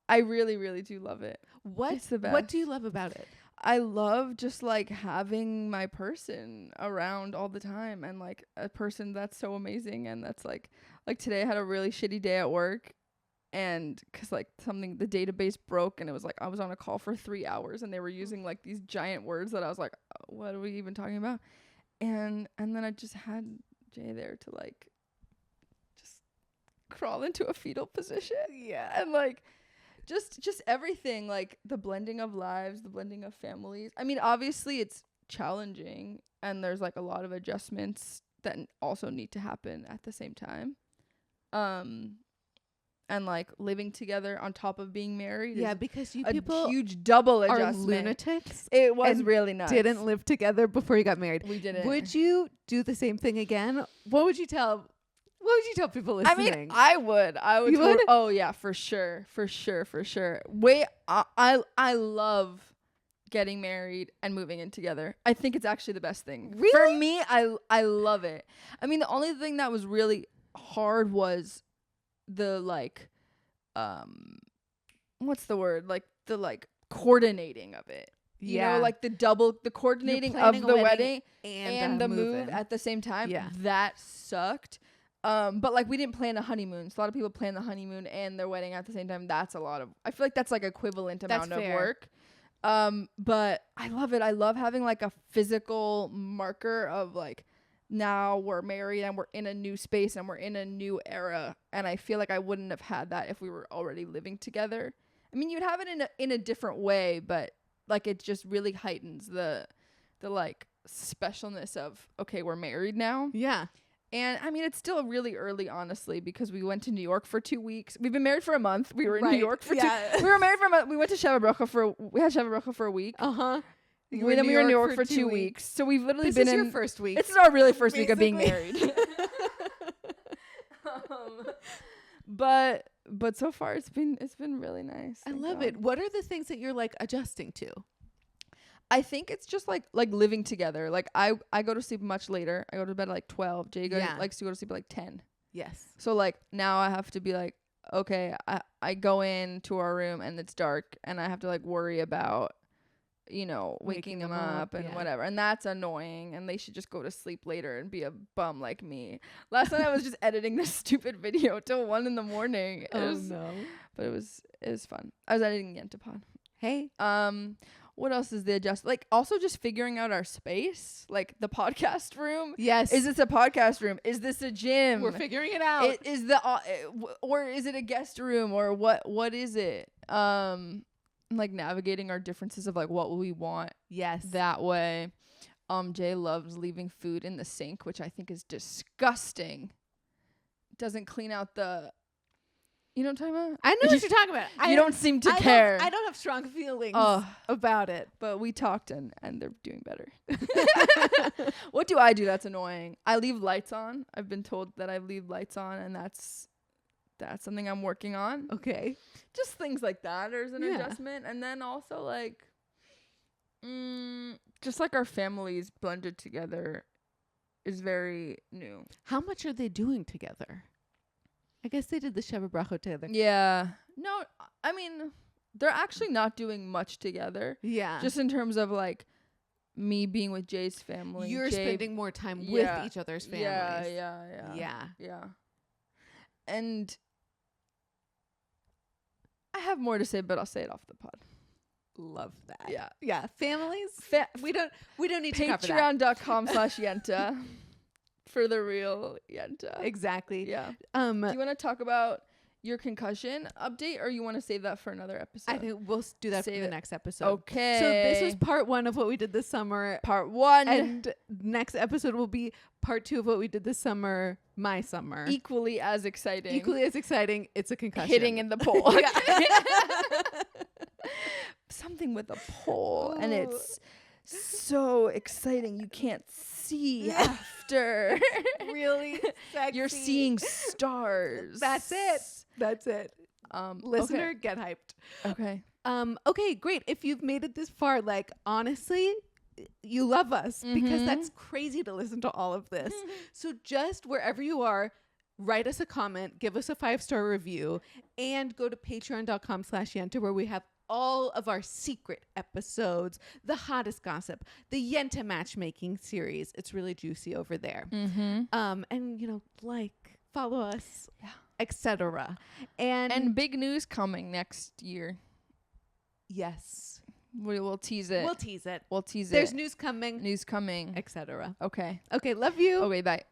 I really, really do love it. It's the best.
What do you love about it?
I love just like having my person around all the time, and like a person that's so amazing. And that's like today I had a really shitty day at work, and cause like the database broke, and it was like I was on a call for 3 hours and they were using like these giant words that I was like, what are we even talking about? And then I just had Jay there to like just crawl into a fetal position.
Yeah.
And like just everything, like the blending of lives, the blending of families. I mean, obviously it's challenging and there's like a lot of adjustments that also need to happen at the same time. And like living together on top of being married.
Yeah, because you people
a huge double adjustment.
Are lunatics.
It was really nuts.
Didn't live together before you got married.
We didn't.
Would you do the same thing again? What would you tell people listening?
I mean, I would.
You would?
Oh yeah, for sure. Wait, I love getting married and moving in together. I think it's actually the best thing.
Really?
For me, I love it. I mean, the only thing that was really hard was the like what's the word? Like the like coordinating of it. You know, like the coordinating of the wedding and the move at the same time.
Yeah.
That sucked. But like we didn't plan a honeymoon. So a lot of people plan the honeymoon and their wedding at the same time. I feel like that's like equivalent amount of work. But I love it. I love having like a physical marker of like, now we're married and we're in a new space and we're in a new era. And I feel like I wouldn't have had that if we were already living together. I mean, you'd have it in a different way, but like it just really heightens the like specialness of, okay, we're married now.
Yeah.
And I mean, it's still really early, honestly, because we went to New York for 2 weeks. We've been married for a month. We were in New York for 2 We were married for a month. We went to we had Sheva Bracha for a week.
Uh-huh.
We were in New York for 2 weeks. So we've literally been in
your first week.
This is our really first week of being married. But so far it's been really nice.
I love it. What are the things that you're like adjusting to?
I think it's just like living together. Like I go to sleep much later. I go to bed at like 12. Jay likes to go to sleep at like 10.
Yes.
So like now I have to be like, okay, I go into our room and it's dark and I have to like worry about, you know, waking them up and whatever. And that's annoying. And they should just go to sleep later and be a bum like me. Last night I was just editing this stupid video till 1 a.m.
No.
But it was fun. I was editing Yenta pod.
Hey.
What else is the adjust? Like also just figuring out our space, like the podcast room.
Yes.
Is this a podcast room? Is this a gym?
We're figuring it out.
Or is it a guest room or what is it? Like navigating our differences of like what we want.
Yes.
That way. Jay loves leaving food in the sink, which I think is disgusting. Doesn't clean out the... You know what I'm talking about?
I know what you're talking about.
You don't seem to care.
I don't have strong feelings about it.
But we talked and they're doing better. What do I do that's annoying? I leave lights on. I've been told that I leave lights on, and that's something I'm working on.
Okay.
Just things like that. There's an adjustment. And then also like just like our families blended together is very new.
How much are they doing together? I guess they did the Sheva Bracha together.
Yeah. No, I mean, they're actually not doing much together.
Yeah.
Just in terms of like me being with Jay's family.
You're spending more time with each other's families.
Yeah. And I have more to say, but I'll say it off the pod.
Love that.
Yeah.
Yeah. Families. We don't need to cover that.
Patreon.com/Yenta. For the real Yenta.
Exactly.
Yeah. Do you want to talk about your concussion update, or you want to save that for another episode?
I think we'll do that for the next episode.
Okay.
So this was part 1 of what we did this summer.
Part 1.
And next episode will be part 2 of what we did this summer. My summer.
Equally as exciting.
It's a concussion.
Hitting in the pole. Something with a pole. And it's so exciting. You can't see after.
Really sexy.
You're seeing stars.
That's it. Listener, get hyped.
Okay.
Okay, great. If you've made it this far, like honestly, you love us because that's crazy to listen to all of this. So just wherever you are, write us a comment, give us a 5-star review, and go to patreon.com/Yenta where we have all of our secret episodes, the hottest gossip, the Yenta matchmaking series. It's really juicy over there. And follow us, etc. And
big news coming next year.
Yes.
We'll tease it.
We'll tease it.
There's
news coming,
etc.
Okay, love you.
Okay, bye.